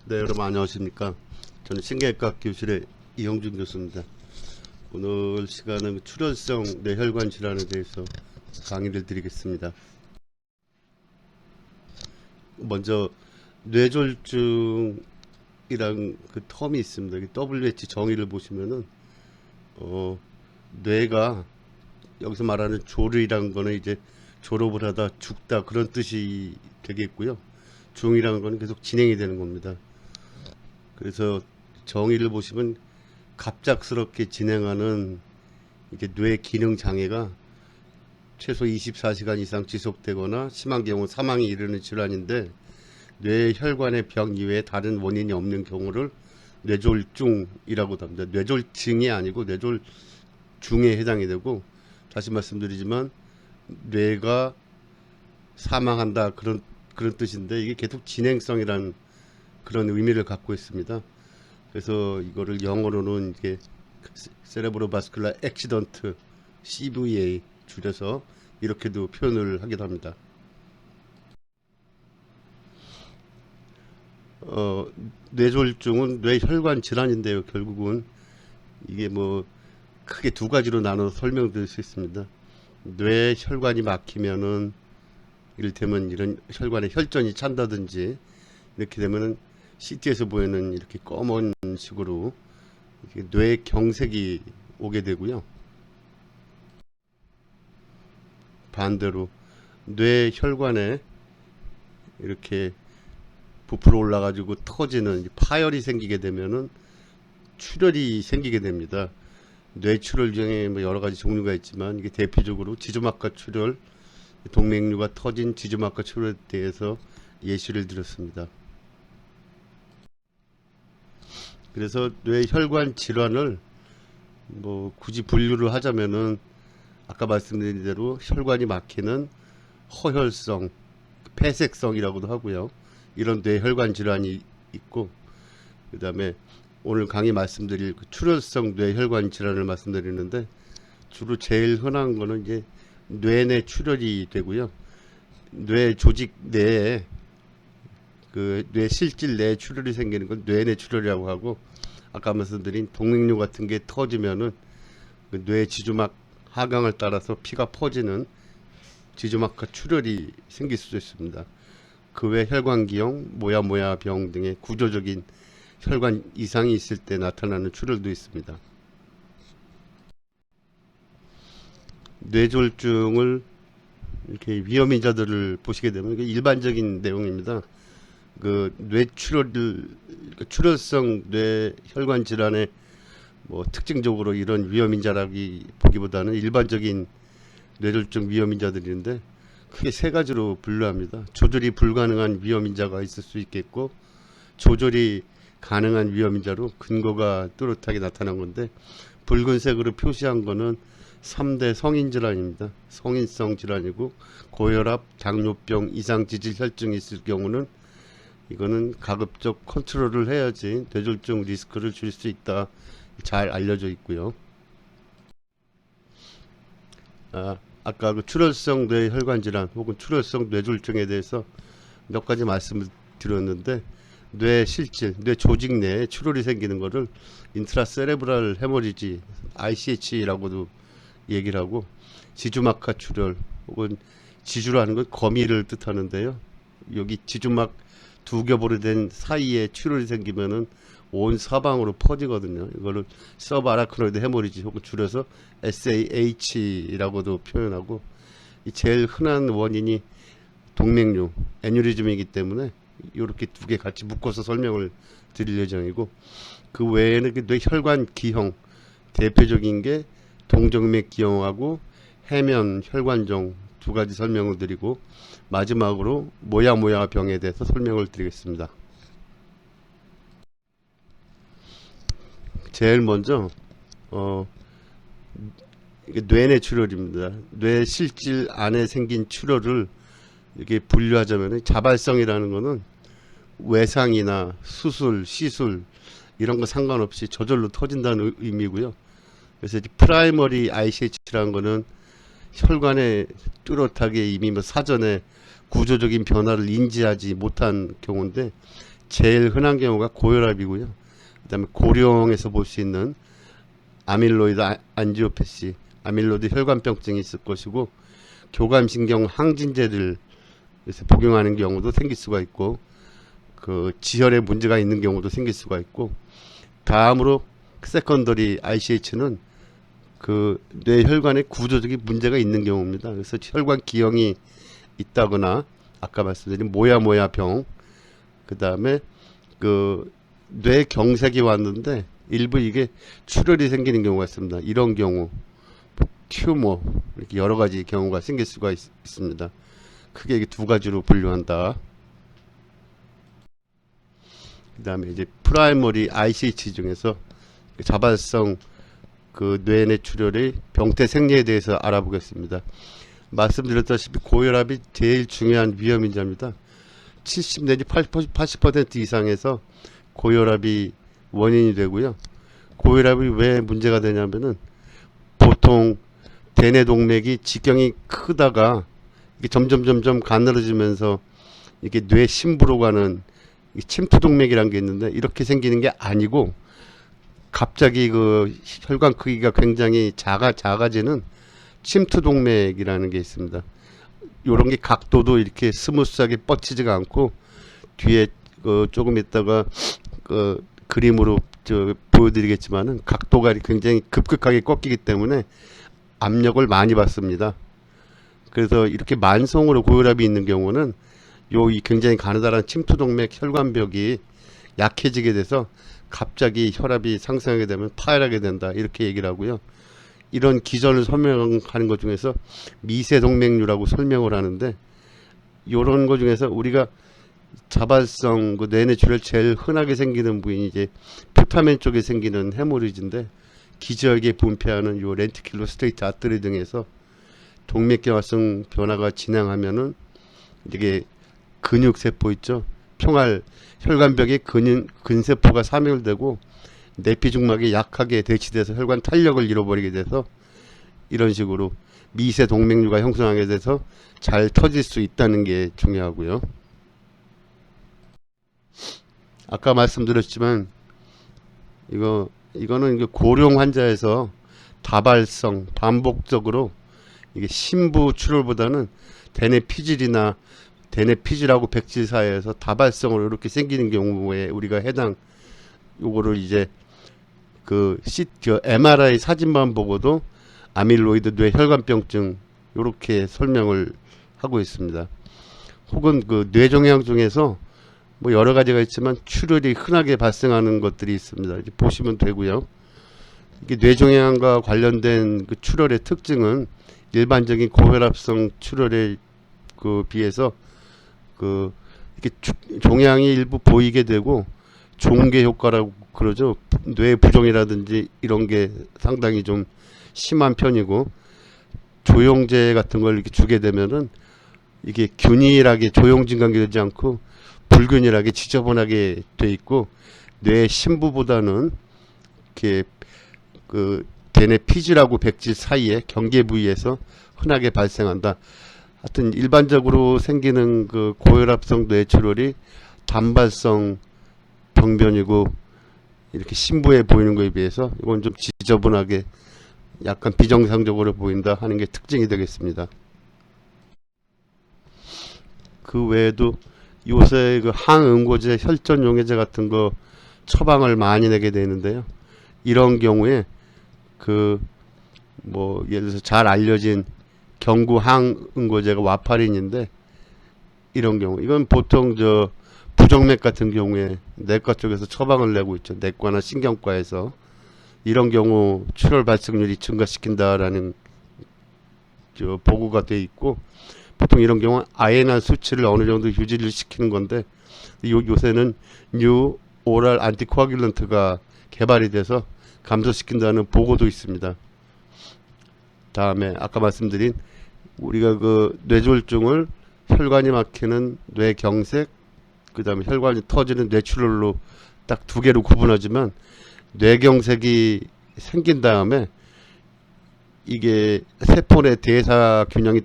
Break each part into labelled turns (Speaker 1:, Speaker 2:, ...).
Speaker 1: 네, 여러분 안녕하십니까. 저는 신경외과 교실의 이형준 교수입니다. 오늘 시간은 출혈성 뇌혈관 질환에 대해서 강의를 드리겠습니다. 먼저 뇌졸중이란 그 텀이 있습니다. WH 정의를 보시면은 뇌가 여기서 말하는 졸이란 거는 이제 졸업을 하다 죽다 그런 뜻이 되겠고요. 중이라는 거는 계속 진행이 되는 겁니다. 그래서 정의를 보시면 갑작스럽게 진행하는 이게 뇌 기능 장애가 최소 24시간 이상 지속되거나 심한 경우 사망에 이르는 질환인데 뇌혈관의 병 이외에 다른 원인이 없는 경우를 뇌졸중이라고 합니다. 뇌졸증이 아니고 뇌졸중에 해당이 되고, 다시 말씀드리지만 뇌가 사망한다 그런 뜻인데 이게 계속 진행성이라는 그런 의미를 갖고 있습니다. 그래서 이거를 영어로는 이게 세레브로바스큘라 액시던트 CVA 줄여서 이렇게도 표현을 하기도 합니다. 뇌졸중은 뇌혈관 질환인데요. 결국은 이게 뭐 크게 두 가지로 나눠 설명드릴 수 있습니다. 뇌혈관이 막히면은 이를테면 이런 혈관에 혈전이 찬다든지 이렇게 되면은 CT에서 보이는 이렇게 검은 식으로 뇌경색이 오게 되고요. 반대로 뇌혈관에 이렇게 부풀어 올라가지고 터지는 파열이 생기게 되면은 출혈이 생기게 됩니다. 뇌출혈 중에 뭐 여러 가지 종류가 있지만 이게 대표적으로 지주막하 출혈, 동맥류가 터진 지주막하 출혈에 대해서 예시를 드렸습니다. 그래서 뇌혈관 질환을 뭐 굳이 분류를 하자면은 아까 말씀드린 대로 혈관이 막히는 허혈성, 폐색성이라고도 하고요. 이런 뇌혈관 질환이 있고, 그 다음에 오늘 강의 말씀드릴 출혈성 뇌혈관 질환을 말씀드리는데 주로 제일 흔한 거는 이제 뇌내 출혈이 되고요. 뇌 조직 내에 그 뇌 실질 내에 출혈이 생기는 건 뇌내 출혈이라고 하고, 아까 말씀드린 동맥류 같은 게 터지면은 그 뇌 지주막 하강을 따라서 피가 퍼지는 지주막하 출혈이 생길 수도 있습니다. 그 외 혈관기형, 모야모야병 등의 구조적인 혈관 이상이 있을 때 나타나는 출혈도 있습니다. 뇌졸중을 이렇게 위험인자들을 보시게 되면 이게 일반적인 내용입니다. 그 뇌출혈을 출혈성 뇌혈관 질환의 뭐 특징적으로 이런 위험인자라기 보기보다는 일반적인 뇌졸중 위험인자들인데 크게 세 가지로 분류합니다. 조절이 불가능한 위험인자가 있을 수 있겠고, 조절이 가능한 위험인자로 근거가 뚜렷하게 나타난 건데, 붉은색으로 표시한 거는 3대 성인 질환입니다. 성인성 질환이고, 고혈압, 당뇨병, 이상지질 혈증이 있을 경우는 이거는 가급적 컨트롤을 해야지 뇌졸중 리스크를 줄 수 있다. 잘 알려져 있고요. 아까 그 출혈성 뇌혈관 질환 혹은 출혈성 뇌졸중에 대해서 몇 가지 말씀을 드렸는데, 뇌 실질, 뇌 조직 내에 출혈이 생기는 거를 인트라세레브랄 헤머리지 ICH라고도 얘기를 하고, 지주막하 출혈 혹은 지주라는 건 거미를 뜻하는데요. 여기 지주막 두 겹으로 된 사이에 출혈이 생기면은 온 사방으로 퍼지거든요. 이거를 서브아라크노이드 헤모리지 혹은 줄여서 SAH라고도 표현하고, 이 제일 흔한 원인이 동맥류 애뉴리즘이기 때문에 이렇게 두 개 같이 묶어서 설명을 드릴 예정이고, 그 외에는 그 뇌혈관 기형 대표적인 게 동정맥 기형하고 해면 혈관종 두 가지 설명을 드리고, 마지막으로 모야모야 병에 대해서 설명을 드리겠습니다. 제일 먼저 이게 뇌내 출혈입니다. 뇌 실질 안에 생긴 출혈을 이렇게 분류하자면, 자발성이라는 거는 외상이나 수술, 시술 이런 거 상관없이 저절로 터진다는 의미고요. 그래서 프라이머리 ICH라는 거는 혈관에 뚜렷하게 이미 뭐 사전에 구조적인 변화를 인지하지 못한 경우인데, 제일 흔한 경우가 고혈압이고요. 그다음에 고령에서 볼 수 있는 아밀로이드 안지오패시, 아밀로이드 혈관병증이 있을 것이고, 교감신경 항진제들에서 복용하는 경우도 생길 수가 있고, 그 지혈에 문제가 있는 경우도 생길 수가 있고, 다음으로 세컨더리 ICH는 그 뇌혈관의 구조적인 문제가 있는 경우입니다. 그래서 혈관 기형이 있다거나, 아까 말씀드린 모야모야병, 그 다음에 그 뇌경색이 왔는데 일부 이게 출혈이 생기는 경우가 있습니다. 이런 경우 튜머, 이렇게 여러 가지 경우가 생길 수가 있습니다. 크게 이게 두 가지로 분류한다. 그 다음에 이제 프라이머리 ICH 중에서 자발성 그 뇌내 출혈의 병태 생리에 대해서 알아보겠습니다. 말씀드렸다시피 고혈압이 제일 중요한 위험 인자입니다. 70 내지 80% 이상에서 고혈압이 원인이 되고요. 고혈압이 왜 문제가 되냐면은 보통 대뇌동맥이 지경이 크다가 이게 점점 가늘어지면서 이게 뇌 심부로 가는 침투동맥이라는 게 있는데, 이렇게 생기는 게 아니고 갑자기 그 혈관 크기가 굉장히 작아지는 침투동맥이라는 게 있습니다. 요런 게 각도도 이렇게 스무스하게 뻗치지가 않고, 뒤에 조금 있다가 그림으로 보여드리겠지만은 각도가 굉장히 급격하게 꺾이기 때문에 압력을 많이 받습니다. 그래서 이렇게 만성으로 고혈압이 있는 경우는 이 굉장히 가느다란 침투동맥 혈관벽이 약해지게 돼서 갑자기 혈압이 상승하게 되면 파열하게 된다, 이렇게 얘기를 하고요. 이런 기전을 설명하는 것 중에서 미세동맥류라고 설명을 하는데, 이런 것 중에서 우리가 자발성 그 뇌내 출혈 제일 흔하게 생기는 부위는 이제 퓨타멘 쪽에 생기는 헤모리지인데, 기저역에 분폐하는 요 렌티큘러 스트레이트 아트리 등에서 동맥경화성 변화가 진행하면은 이게 근육세포 있죠, 평활 혈관벽에 근세포가 사멸되고 내피중막이 약하게 대치돼서 혈관 탄력을 잃어버리게 돼서 이런 식으로 미세 동맥류가 형성하게 돼서 잘 터질 수 있다는 게 중요하고요. 아까 말씀드렸지만 이거는 고령 환자에서 다발성 반복적으로 이게 심부 출혈보다는 대뇌 피질이나 대뇌 피질하고 백질 사이에서 다발성으로 이렇게 생기는 경우에 우리가 해당 요거를 이제 그 MRI 사진만 보고도 아밀로이드 뇌혈관병증 요렇게 설명을 하고 있습니다. 혹은 그 뇌종양 중에서 뭐 여러 가지가 있지만 출혈이 흔하게 발생하는 것들이 있습니다. 이제 보시면 되고요. 이게 뇌종양과 관련된 그 출혈의 특징은 일반적인 고혈압성 출혈에 그 비해서 그 이렇게 종양이 일부 보이게 되고 종괴 효과라고 그러죠. 뇌 부종이라든지 이런 게 상당히 좀 심한 편이고, 조영제 같은 걸 이렇게 주게 되면은 이게 균일하게 조영진관계 되지 않고 불균일하게 지저분하게 돼 있고, 뇌 심부보다는 이렇게 그 대뇌 피질하고 백질 사이에 경계 부위에서 흔하게 발생한다. 하여튼 일반적으로 생기는 그 고혈압성 뇌출혈이 단발성 병변이고 이렇게 심부에 보이는 것에 비해서 이건 좀 지저분하게 약간 비정상적으로 보인다 하는 게 특징이 되겠습니다. 그 외에도 요새 그 항응고제, 혈전용해제 같은 거 처방을 많이 내게 되는데요. 이런 경우에 그 뭐 예를 들어서 잘 알려진 경구 항응고제가 와파린인데, 이런 경우 이건 보통 저 부정맥 같은 경우에 내과 쪽에서 처방을 내고 있죠. 내과나 신경과에서 이런 경우 출혈 발생률이 증가시킨다라는 저 보고가 돼 있고, 보통 이런 경우 INR 수치를 어느 정도 유지를 시키는 건데, 요새는 뉴 오랄 안티코아귤런트가 개발이 돼서 감소시킨다는 보고도 있습니다. 다음에 아까 말씀드린 우리가 그 뇌졸중을 혈관이 막히는 뇌경색, 그 다음에 혈관이 터지는 뇌출혈로 딱 두 개로 구분하지만, 뇌경색이 생긴 다음에 이게 세포 내 대사 균형이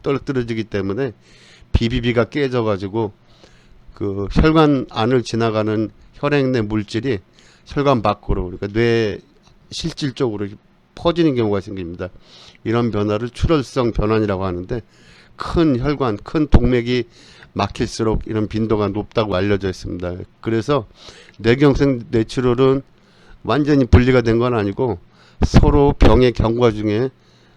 Speaker 1: 떨어뜨려지기 때문에 BBB가 깨져 가지고 그 혈관 안을 지나가는 혈액 내 물질이 혈관 밖으로, 그러니까 뇌 실질 쪽으로 퍼지는 경우가 생깁니다. 이런 변화를 출혈성 변환이라고 하는데, 큰 혈관, 큰 동맥이 막힐수록 이런 빈도가 높다고 알려져 있습니다. 그래서 뇌경색 뇌출혈은 완전히 분리가 된 건 아니고 서로 병의 경과 중에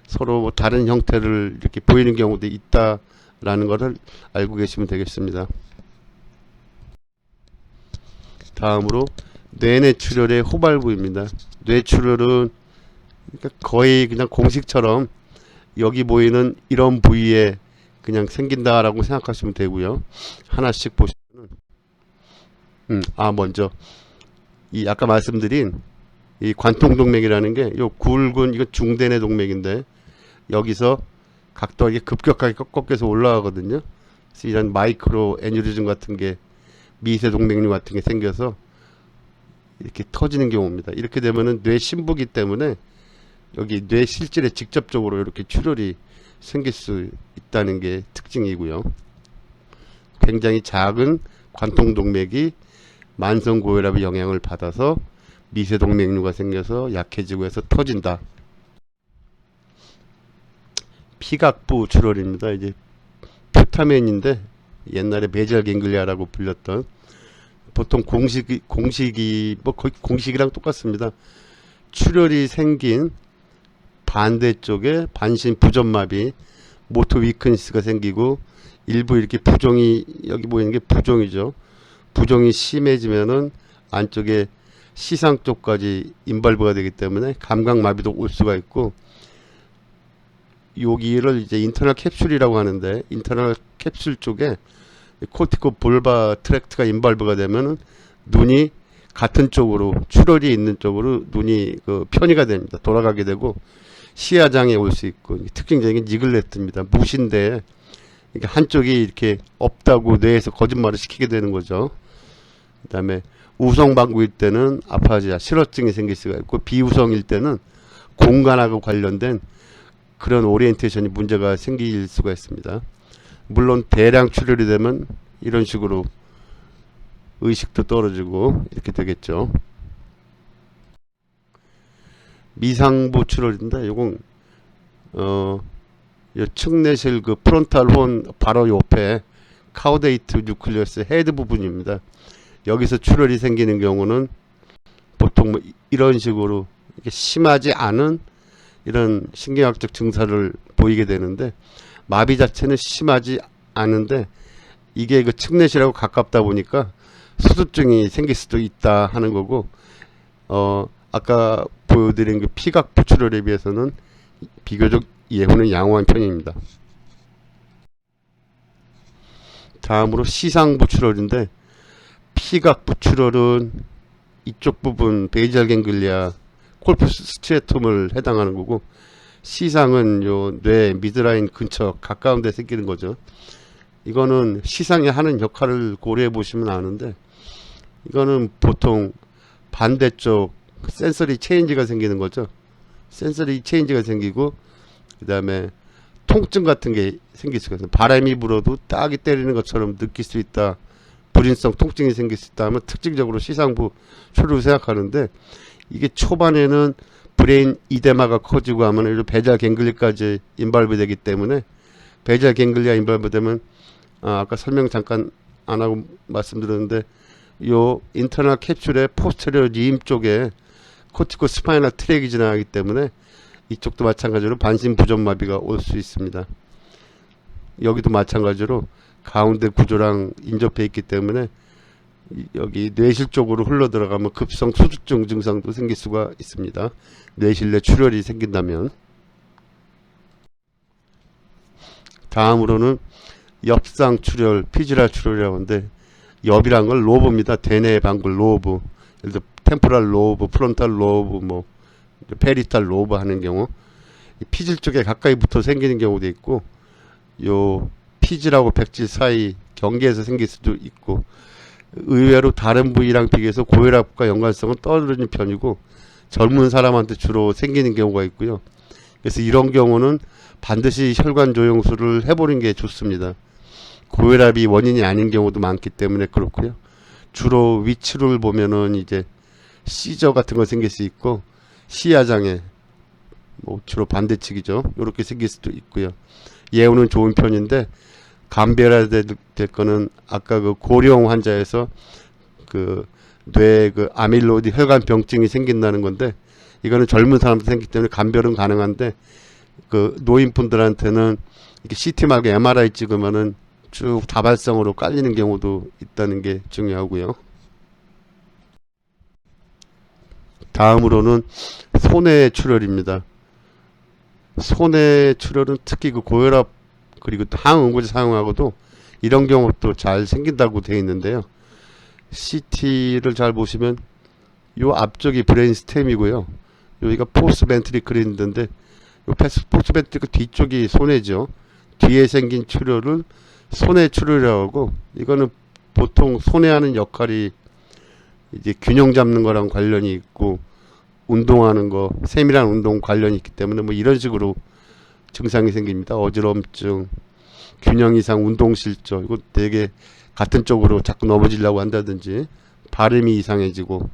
Speaker 1: 서로 다른 형태를 이렇게 보이는 경우도 있다라는 것을 알고 계시면 되겠습니다. 다음으로 뇌내출혈의 후발부입니다. 뇌출혈은 그러니까 거의 그냥 공식처럼 여기 보이는 이런 부위에 그냥 생긴다라고 생각하시면 되고요. 하나씩 보시면 먼저 이 아까 말씀드린 이 관통동맥이라는 게 요 굵은 이거 중대뇌 동맥인데 여기서 각도가 급격하게 꺾여서 올라가거든요. 그래서 이런 마이크로 애뉴리즘 같은 게 미세 동맥류 같은 게 생겨서 이렇게 터지는 경우입니다. 이렇게 되면은 뇌 심부기 때문에 여기 뇌 실질에 직접적으로 이렇게 출혈이 생길 수 있다는 게 특징이고요. 굉장히 작은 관통동맥이 만성고혈압의 영향을 받아서 미세동맥류가 생겨서 약해지고 해서 터진다. 피각부 출혈입니다. 이제 퓨타멘인데 옛날에 베젤갱글리아라고 불렸던, 보통 공식이 뭐 거의 공식이랑 똑같습니다. 출혈이 생긴 반대쪽에 반신 부전마비, 모터 위크니스가 생기고 일부 이렇게 부종이, 여기 보이는 게 부종이죠. 부종이 심해지면은 안쪽에 시상 쪽까지 인발부가 되기 때문에 감각마비도 올 수가 있고, 여기를 이제 인터널 캡슐이라고 하는데, 인터널 캡슐 쪽에 코티코 볼바 트랙트가 인발부가 되면은 눈이 같은 쪽으로, 출혈이 있는 쪽으로 눈이 그 편의가 됩니다. 돌아가게 되고 시야장애 올 수 있고, 특징적인 니글레트입니다. 무신데 한쪽이 이렇게 없다고 뇌에서 거짓말을 시키게 되는 거죠. 그 다음에 우성방구일 때는 아파지아 실어증이 생길 수가 있고, 비우성일 때는 공간하고 관련된 그런 오리엔테이션이 문제가 생길 수가 있습니다. 물론 대량 출혈이 되면 이런 식으로 의식도 떨어지고 이렇게 되겠죠. 미상부 출혈인데, 요건 요 측내실 그 프론탈 혼 바로 옆에 카우데이트 뉴클리어스 헤드 부분입니다. 여기서 출혈이 생기는 경우는 보통 뭐 이런 식으로 이렇게 심하지 않은 이런 신경학적 증상을 보이게 되는데, 마비 자체는 심하지 않은데 이게 그 측내실하고 가깝다 보니까 수두증이 생길 수도 있다 하는 거고, 아까 보여드린 그 피각부 출혈에 비해서는 비교적 예후는 양호한 편입니다. 다음으로 시상부 출혈인데, 피각부 출혈은 이쪽 부분 베이잘 갱글리아 콜푸스 스트레툼을 해당하는 거고, 시상은 요 뇌 미드라인 근처 가까운 데 생기는 거죠. 이거는 시상이 하는 역할을 고려해 보시면 아는데, 이거는 보통 반대쪽 센서리 체인지가 생기는 거죠. 센서리 체인지가 생기고, 그 다음에 통증 같은 게 생길 수가 있어요. 바람이 불어도 딱이 때리는 것처럼 느낄 수 있다, 불인성 통증이 생길 수 있다 하면 특징적으로 시상부 출혈을 생각하는데, 이게 초반에는 브레인 이데마가 커지고 하면 이런 베잘 갱글리까지 인발부 되기 때문에, 베잘 갱글리아 인발부 되면 아까 설명 잠깐 안 하고 말씀드렸는데, 요 인터널 캡슐의 포스테리어 림 쪽에 코티코 스파이널 트랙이 지나가기 때문에 이쪽도 마찬가지로 반신 부전마비가 올 수 있습니다. 여기도 마찬가지로 가운데 구조랑 인접해 있기 때문에 여기 뇌실 쪽으로 흘러 들어가면 급성 수두증 증상도 생길 수가 있습니다. 뇌실 내 출혈이 생긴다면. 다음으로는 엽상 출혈, 피지랄 출혈이라고 하는데, 엽이란 건 로브입니다. 대뇌 방굴 로브. 예를 들어 템포랄 로브, 프론탈 로브, 뭐 페리탈 로브 하는 경우, 피질 쪽에 가까이 붙어 생기는 경우도 있고, 요 피질하고 백질 사이 경계에서 생길 수도 있고, 의외로 다른 부위랑 비교해서 고혈압과 연관성은 떨어지는 편이고 젊은 사람한테 주로 생기는 경우가 있고요. 그래서 이런 경우는 반드시 혈관 조영술을 해보는 게 좋습니다. 고혈압이 원인이 아닌 경우도 많기 때문에 그렇고요. 주로 위치를 보면은 이제 시저 같은 거 생길 수 있고 시야장애, 뭐 주로 반대측이죠. 이렇게 생길 수도 있고요. 예후는 좋은 편인데 감별해야 될 거는 아까 그 고령 환자에서 그 뇌 그 아밀로이드 혈관 병증이 생긴다는 건데, 이거는 젊은 사람도 생기기 때문에 감별은 가능한데 그 노인분들한테는 이렇게 CT 말고 MRI 찍으면은 쭉 다발성으로 깔리는 경우도 있다는 게 중요하고요. 다음으로는 손해 출혈입니다. 손해 출혈은 특히 그 고혈압 그리고 또 항응고제 사용하고도 이런 경우도 잘 생긴다고 되어 있는데요. CT를 잘 보시면 요 앞쪽이 브레인 스템이고요. 여기가 포스 벤트리클이 있는데 요 포스 벤트리클 뒤쪽이 손해죠. 뒤에 생긴 출혈을 손해 출혈이라고 하고, 이거는 보통 손해하는 역할이 이제 균형 잡는 거랑 관련이 있고 운동하는 거, 세밀한 운동 관련이 있기 때문에 뭐 이런 식으로 증상이 생깁니다. 어지럼증, 균형 이상 운동 실조, 이거 되게 같은 쪽으로 자꾸 넘어지려고 한다든지 발음이 이상해지고,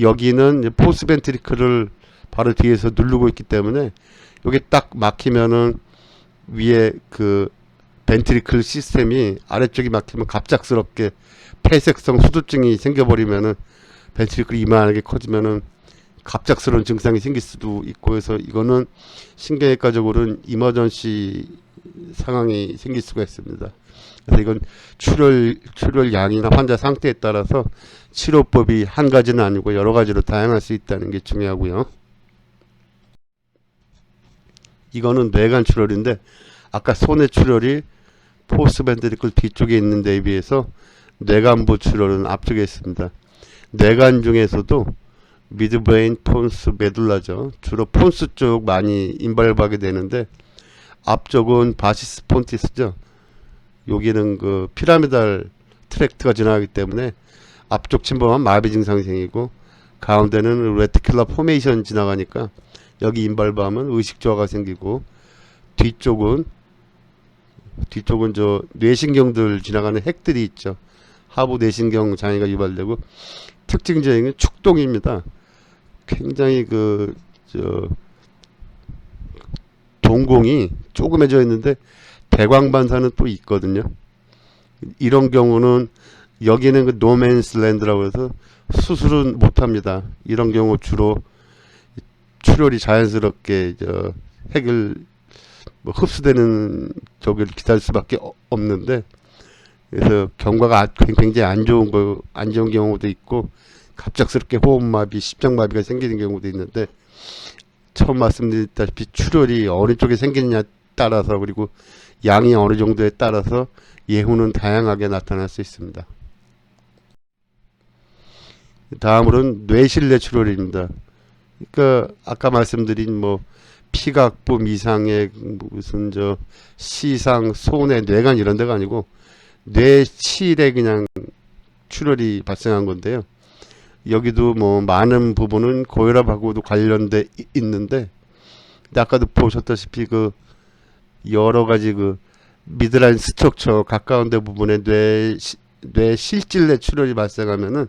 Speaker 1: 여기는 포스 벤트리클을 바로 뒤에서 누르고 있기 때문에 여기 딱 막히면은 위에 그 벤트리클 시스템이 아래쪽이 막히면 갑작스럽게 폐색성 수두증이 생겨버리면은 벤트리클이 이만하게 커지면은 갑작스러운 증상이 생길 수도 있고 해서 이거는 신경외과적으로는 이머전시 상황이 생길 수가 있습니다. 그래서 이건 출혈 양이나 환자 상태에 따라서 치료법이 한 가지는 아니고 여러 가지로 다양할 수 있다는 게 중요하고요. 이거는 뇌간 출혈인데 아까 손의 출혈이 포스트 벤트리클 뒤쪽에 있는 데에 비해서 뇌간부 출혈은 앞쪽에 있습니다. 뇌간 중에서도 미드브레인, 폰스, 메둘라죠. 주로 폰스 쪽 많이 인발하게 되는데 앞쪽은 바시스 폰티스죠. 여기는 그 피라미달 트랙트가 지나가기 때문에 앞쪽 침범한 마비 증상이 생기고, 가운데는 레티큘러 포메이션 지나가니까 여기 인발부하면 의식 저하가 생기고, 뒤쪽은 저 뇌신경들 지나가는 핵들이 있죠. 하부 뇌신경 장애가 유발되고, 특징적인 축동입니다. 굉장히 동공이 조그매져 있는데 대광반사는 또 있거든요. 이런 경우는 여기는 그 노맨스 랜드라고 해서 수술은 못합니다. 이런 경우 주로 출혈이 자연스럽게 흡수되는 쪽을 기다릴 수밖에 없는데, 그래서 경과가 굉장히 안 좋은 경우도 있고 갑작스럽게 호흡마비, 심장마비가 생기는 경우도 있는데, 처음 말씀드렸다시피 출혈이 어느 쪽에 생기느냐에 따라서 그리고 양이 어느 정도에 따라서 예후는 다양하게 나타날 수 있습니다. 다음으로는 뇌실내 출혈입니다. 그러니까 아까 말씀드린 뭐 피각부, 미상액, 무슨 시상, 손해, 뇌간 이런 데가 아니고 뇌실에 그냥 출혈이 발생한 건데요. 여기도 뭐 많은 부분은 고혈압하고도 관련돼 있는데, 근데 아까도 보셨다시피 그 여러 가지 그 미드라인 스트럭처 가까운 데 부분에 뇌 실질내 출혈이 발생하면은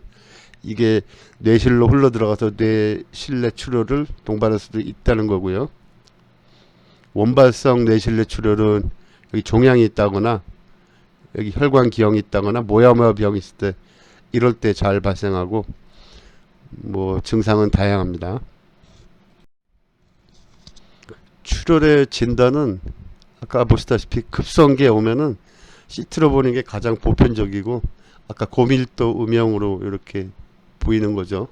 Speaker 1: 이게 뇌실로 흘러 들어가서 뇌실내 출혈을 동반할 수도 있다는 거고요. 원발성 뇌실내 출혈은 여기 종양이 있다거나 여기 혈관 기형이 있다거나 모야모야 병이 있을 때, 이럴 때 잘 발생하고, 뭐 증상은 다양합니다. 출혈의 진단은 아까 보시다시피 급성기에 오면은 CT로 보는 게 가장 보편적이고, 아까 고밀도 음영으로 이렇게 보이는 거죠.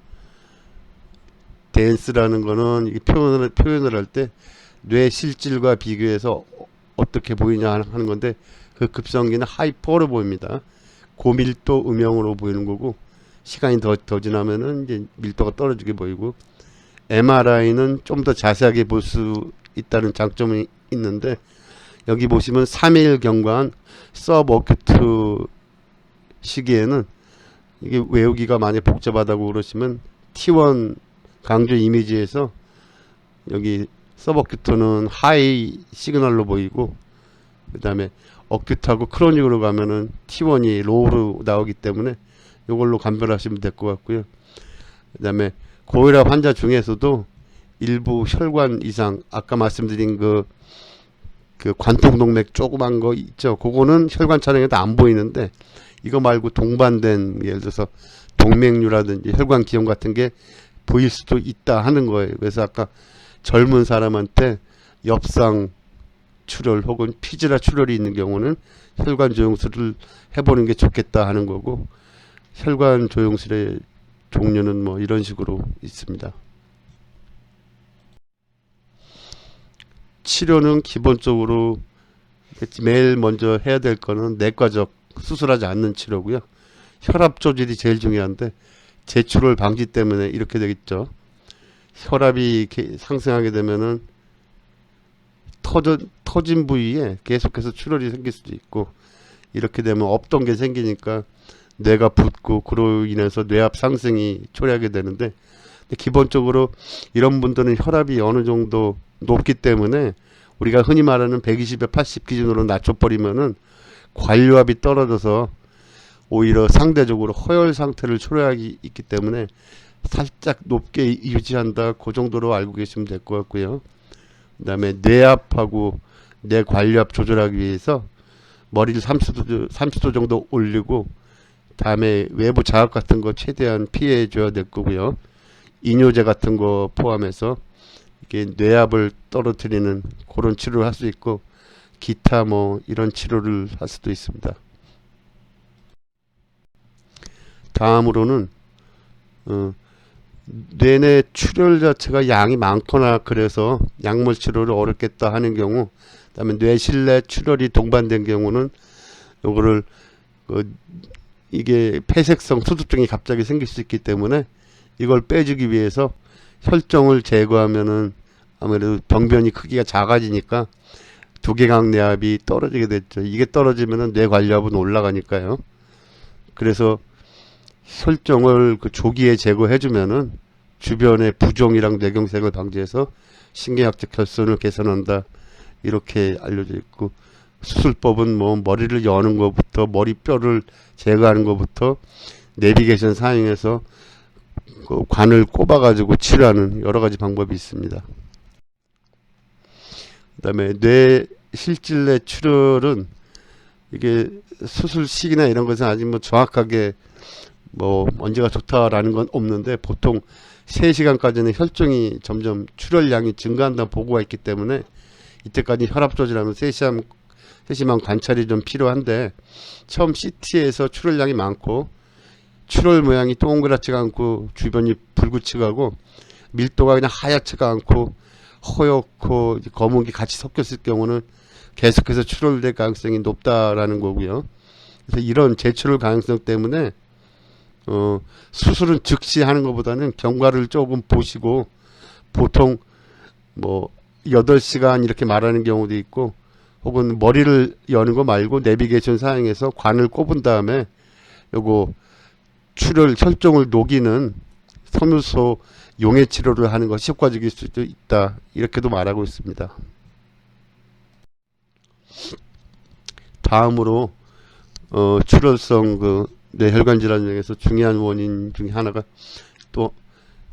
Speaker 1: 댄스라는 거는 이게 표현을 할 때 뇌 실질과 비교해서 어떻게 보이냐 하는 건데, 그 급성기는 하이퍼로 보입니다. 고밀도 음영으로 보이는 거고, 시간이 더 지나면은 이제 밀도가 떨어지게 보이고, MRI는 좀 더 자세하게 볼 수 있다는 장점이 있는데, 여기 보시면 3일 경과한 서브어큐트 시기에는 이게 외우기가 많이 복잡하다고 그러시면 T1 강조 이미지에서 여기 서브어큐트는 하이 시그널로 보이고, 그 다음에 어큐트하고 크로닉으로 가면은 T1이 로우로 나오기 때문에 이걸로 감별하시면 될 것 같고요. 그다음에 고혈압 환자 중에서도 일부 혈관 이상, 아까 말씀드린 그 관통동맥 조그만 거 있죠. 그거는 혈관 촬영에도 안 보이는데, 이거 말고 동반된, 예를 들어서 동맥류라든지 혈관 기형 같은 게 보일 수도 있다 하는 거예요. 그래서 아까 젊은 사람한테 엽상 출혈 혹은 피지라 출혈이 있는 경우는 혈관 조영술을 해보는 게 좋겠다 하는 거고, 혈관 조영술의 종류는 뭐 이런 식으로 있습니다. 치료는 기본적으로 매일 먼저 해야 될 거는 내과적, 수술하지 않는 치료고요. 혈압 조절이 제일 중요한데, 제출혈 방지 때문에 이렇게 되겠죠. 혈압이 이렇게 상승하게 되면은 터진 부위에 계속해서 출혈이 생길 수도 있고, 이렇게 되면 없던 게 생기니까 뇌가 붓고 그로 인해서 뇌압 상승이 초래하게 되는데, 기본적으로 이런 분들은 혈압이 어느 정도 높기 때문에 우리가 흔히 말하는 120에 80 기준으로 낮춰버리면은 관료압이 떨어져서 오히려 상대적으로 허혈 상태를 초래하기 있기 때문에 살짝 높게 유지한다, 그 정도로 알고 계시면 될 것 같고요. 그 다음에 뇌압하고 뇌 관료압 조절하기 위해서 머리를 30도 정도 올리고, 다음에 외부 자극 같은 거 최대한 피해 줘야 될 거고요. 이뇨제 같은 거 포함해서 이게 뇌압을 떨어뜨리는 그런 치료를 할 수 있고, 기타 뭐 이런 치료를 할 수도 있습니다. 다음으로는 뇌내 출혈 자체가 양이 많거나 그래서 약물 치료를 어렵겠다 하는 경우, 그다음에 뇌실내 출혈이 동반된 경우는 요거를 이게 폐색성 수두증이 갑자기 생길 수 있기 때문에 이걸 빼주기 위해서 혈정을 제거하면은 아무래도 병변이 크기가 작아지니까 두개강 내압이 떨어지게 됐죠. 이게 떨어지면은 뇌 관료압은 올라가니까요. 그래서 혈정을 조기에 제거해주면은 주변의 부종이랑 뇌경색을 방지해서 신경학적 결손을 개선한다, 이렇게 알려져 있고, 수술법은 뭐 머리를 여는 것부터 머리뼈를 제거하는 것부터 내비게이션 사용해서 그 관을 꼽아가지고 치료하는 여러 가지 방법이 있습니다. 그 다음에 뇌 실질내 출혈은 이게 수술 시기나 이런 것은 아직 뭐 정확하게 뭐 언제가 좋다라는 건 없는데, 보통 3시간까지는 혈종이 점점 출혈량이 증가한다는 보고가 있기 때문에 이때까지 혈압 조절하면 3시간 관찰이 좀 필요한데, 처음 CT에서 출혈량이 많고 출혈 모양이 동그랗지가 않고 주변이 붉은치가고 밀도가 그냥 하얗지가 않고 허옇고 검은 게 같이 섞였을 경우는 계속해서 출혈될 가능성이 높다라는 거고요. 그래서 이런 재출혈 가능성 때문에 수술은 즉시 하는 것보다는 경과를 조금 보시고, 보통 뭐 8시간 이렇게 말하는 경우도 있고, 혹은 머리를 여는 거 말고 내비게이션 사용해서 관을 꼽은 다음에 요거 출혈 혈종을 녹이는 섬유소 용해 치료를 하는 것이 효과적일 수도 있다, 이렇게도 말하고 있습니다. 다음으로 출혈성 뇌혈관 질환 중에서 중요한 원인 중에 하나가 또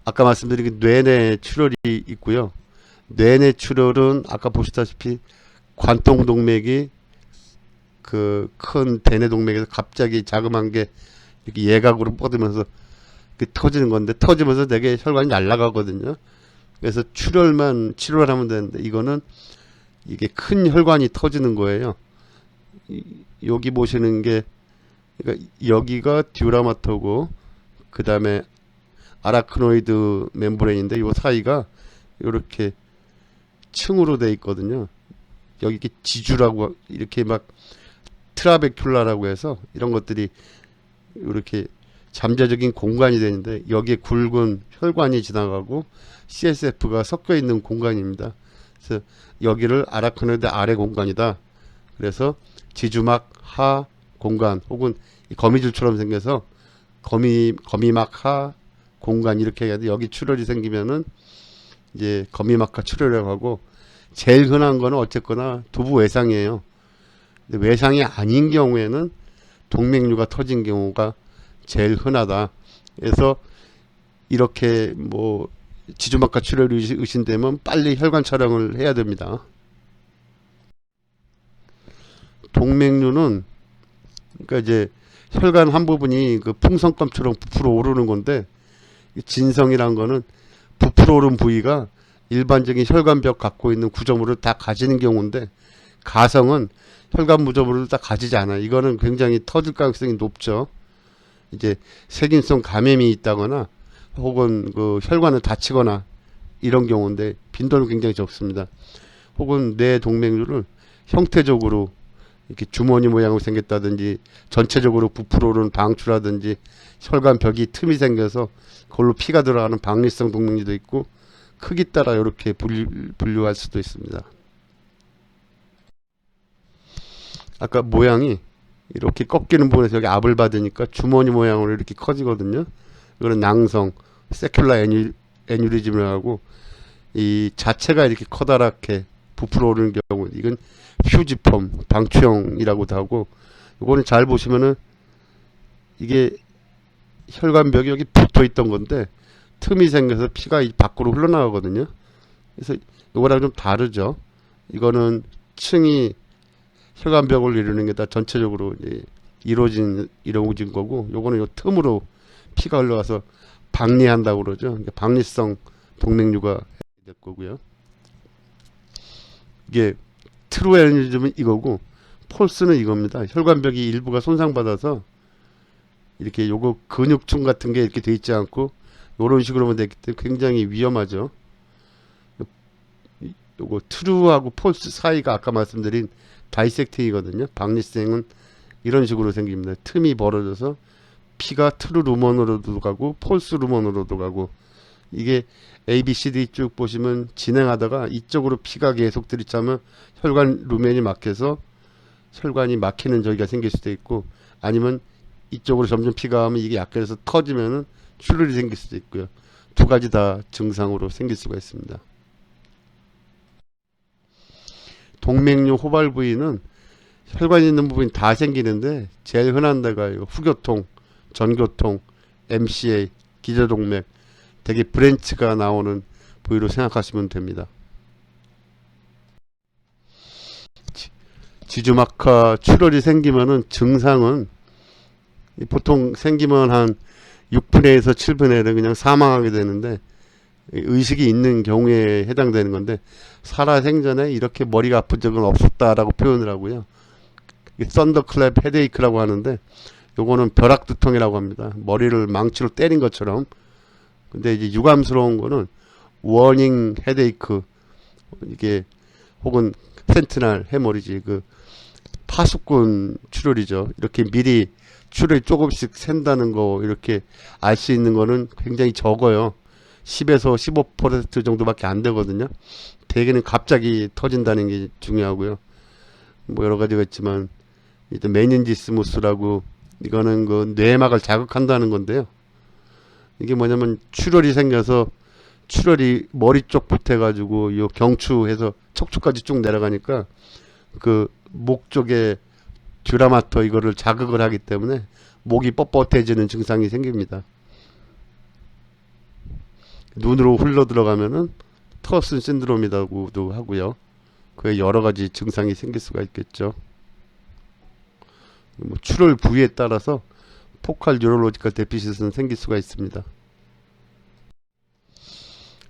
Speaker 1: 아까 말씀드린 뇌내 출혈이 있고요. 뇌내 출혈은 아까 보시다시피 관통동맥이 큰 대뇌동맥에서 갑자기 자그마한 게 이렇게 예각으로 뻗으면서 터지는 건데, 터지면서 되게 혈관이 날아가거든요. 그래서 출혈만 치료를 하면 되는데, 이거는 이게 큰 혈관이 터지는 거예요. 여기 보시는 게, 그러니까 여기가 듀라마토고 그 다음에 아라크노이드 멤브레인인데, 이 사이가 이렇게 층으로 돼 있거든요. 여기 이렇게 지주라고, 이렇게 막 트라베큘라라고 해서 이런 것들이 이렇게 잠재적인 공간이 되는데, 여기에 굵은 혈관이 지나가고 CSF가 섞여 있는 공간입니다. 그래서 여기를 아라크노이드 아래 공간이다. 그래서 지주막 하 공간, 혹은 거미줄처럼 생겨서 거미막 하 공간, 이렇게 해야 돼. 여기 출혈이 생기면은 이제 거미막하 출혈이라고 하고, 제일 흔한 거는 어쨌거나 두부 외상이에요. 근데 외상이 아닌 경우에는 동맥류가 터진 경우가 제일 흔하다. 그래서 이렇게 뭐 지주막하 출혈이 의심되면 빨리 혈관 촬영을 해야 됩니다. 동맥류는 그러니까 이제 혈관 한 부분이 그 풍선껌처럼 부풀어 오르는 건데, 진성이란 거는 부풀어 오른 부위가 일반적인 혈관벽 갖고 있는 구조물을 다 가지는 경우인데, 가성은 혈관 구조물을 다 가지지 않아요. 이거는 굉장히 터질 가능성이 높죠. 이제 세균성 감염이 있다거나 혹은 그 혈관을 다치거나 이런 경우인데, 빈도는 굉장히 적습니다. 혹은 뇌 동맥류를 형태적으로 이렇게 주머니 모양으로 생겼다든지 전체적으로 부풀어 오르는 방추라든지 혈관벽이 틈이 생겨서 그걸로 피가 들어가는 박리성 동맥류도 있고, 크기 따라 이렇게 분류할 수도 있습니다. 아까 모양이 이렇게 꺾이는 부분에서 여기 압을 받으니까 주머니 모양으로 이렇게 커지거든요. 이거는 낭성, 세큘라 애뉴리즘을 하고, 이 자체가 이렇게 커다랗게 부풀어 오르는 경우, 이건 퓨지펌, 방추형이라고도 하고, 이거는 잘 보시면은 이게 혈관벽이 여기 붙어 있던 건데 틈이 생겨서 피가 밖으로 흘러나가거든요. 그래서 이거랑 좀 다르죠. 이거는 층이 혈관벽을 이루는 게 다 전체적으로 이루어진 거고, 요거는 요 틈으로 피가 흘러가서 박리한다고 그러죠. 그러니까 박리성 동맥류가 될 거고요. 이게 트루 애니즘은 이거고, 폴스는 이겁니다. 혈관벽이 일부가 손상받아서 이렇게 요거 근육층 같은 게 이렇게 돼 있지 않고 요런 식으로만 됐기 때문에 굉장히 위험하죠. 요거 트루하고 폴스 사이가 아까 말씀드린 다이섹팅이거든요. 박리성은 이런 식으로 생깁니다. 틈이 벌어져서 피가 트루 루먼으로도 가고 폴스 루먼으로도 가고, 이게 ABCD 쭉 보시면 진행하다가 이쪽으로 피가 계속 들이차면 혈관 루멘이 막혀서 혈관이 막히는 저기가 생길 수도 있고, 아니면 이쪽으로 점점 피가 가면 이게 약해져서 터지면은 출혈이 생길 수도 있고요. 두 가지 다 증상으로 생길 수가 있습니다. 동맥류 호발 부위는 혈관이 있는 부분이 다 생기는데, 제일 흔한 데가 후교통, 전교통, MCA, 기저동맥, 되게 브랜치가 나오는 부위로 생각하시면 됩니다. 지주막하 출혈이 생기면은 증상은 보통 생기면 한 6분의 1에서 7분의 1은 그냥 사망하게 되는데, 의식이 있는 경우에 해당되는 건데, 살아생전에 이렇게 머리가 아픈 적은 없었다라고 표현을 하고요. 썬더클랩 헤데이크라고 하는데, 요거는 벼락두통이라고 합니다. 머리를 망치로 때린 것처럼. 근데 이제 유감스러운 거는 워닝 헤데이크, 이게 혹은 센트날 해머리지, 그 파수꾼 출혈이죠. 이렇게 미리 출혈이 조금씩 샌다는 거, 이렇게 알 수 있는 거는 굉장히 적어요. 10에서 15% 정도밖에 안 되거든요. 대개는 갑자기 터진다는 게 중요하고요. 뭐 여러 가지가 있지만, 일단 메닌지스무스라고, 이거는 그 뇌막을 자극한다는 건데요. 이게 뭐냐면 출혈이 생겨서 출혈이 머리 쪽부터 해가지고 요 경추해서 척추까지 쭉 내려가니까 그 목 쪽에 듀라마터 이거를 자극을 하기 때문에 목이 뻣뻣해지는 증상이 생깁니다. 눈으로 흘러 들어가면은 터슨 신드롬이라고도 하고요. 그에 여러 가지 증상이 생길 수가 있겠죠. 뭐 출혈 부위에 따라서 포칼 뉴럴로지컬 데피시스는 생길 수가 있습니다.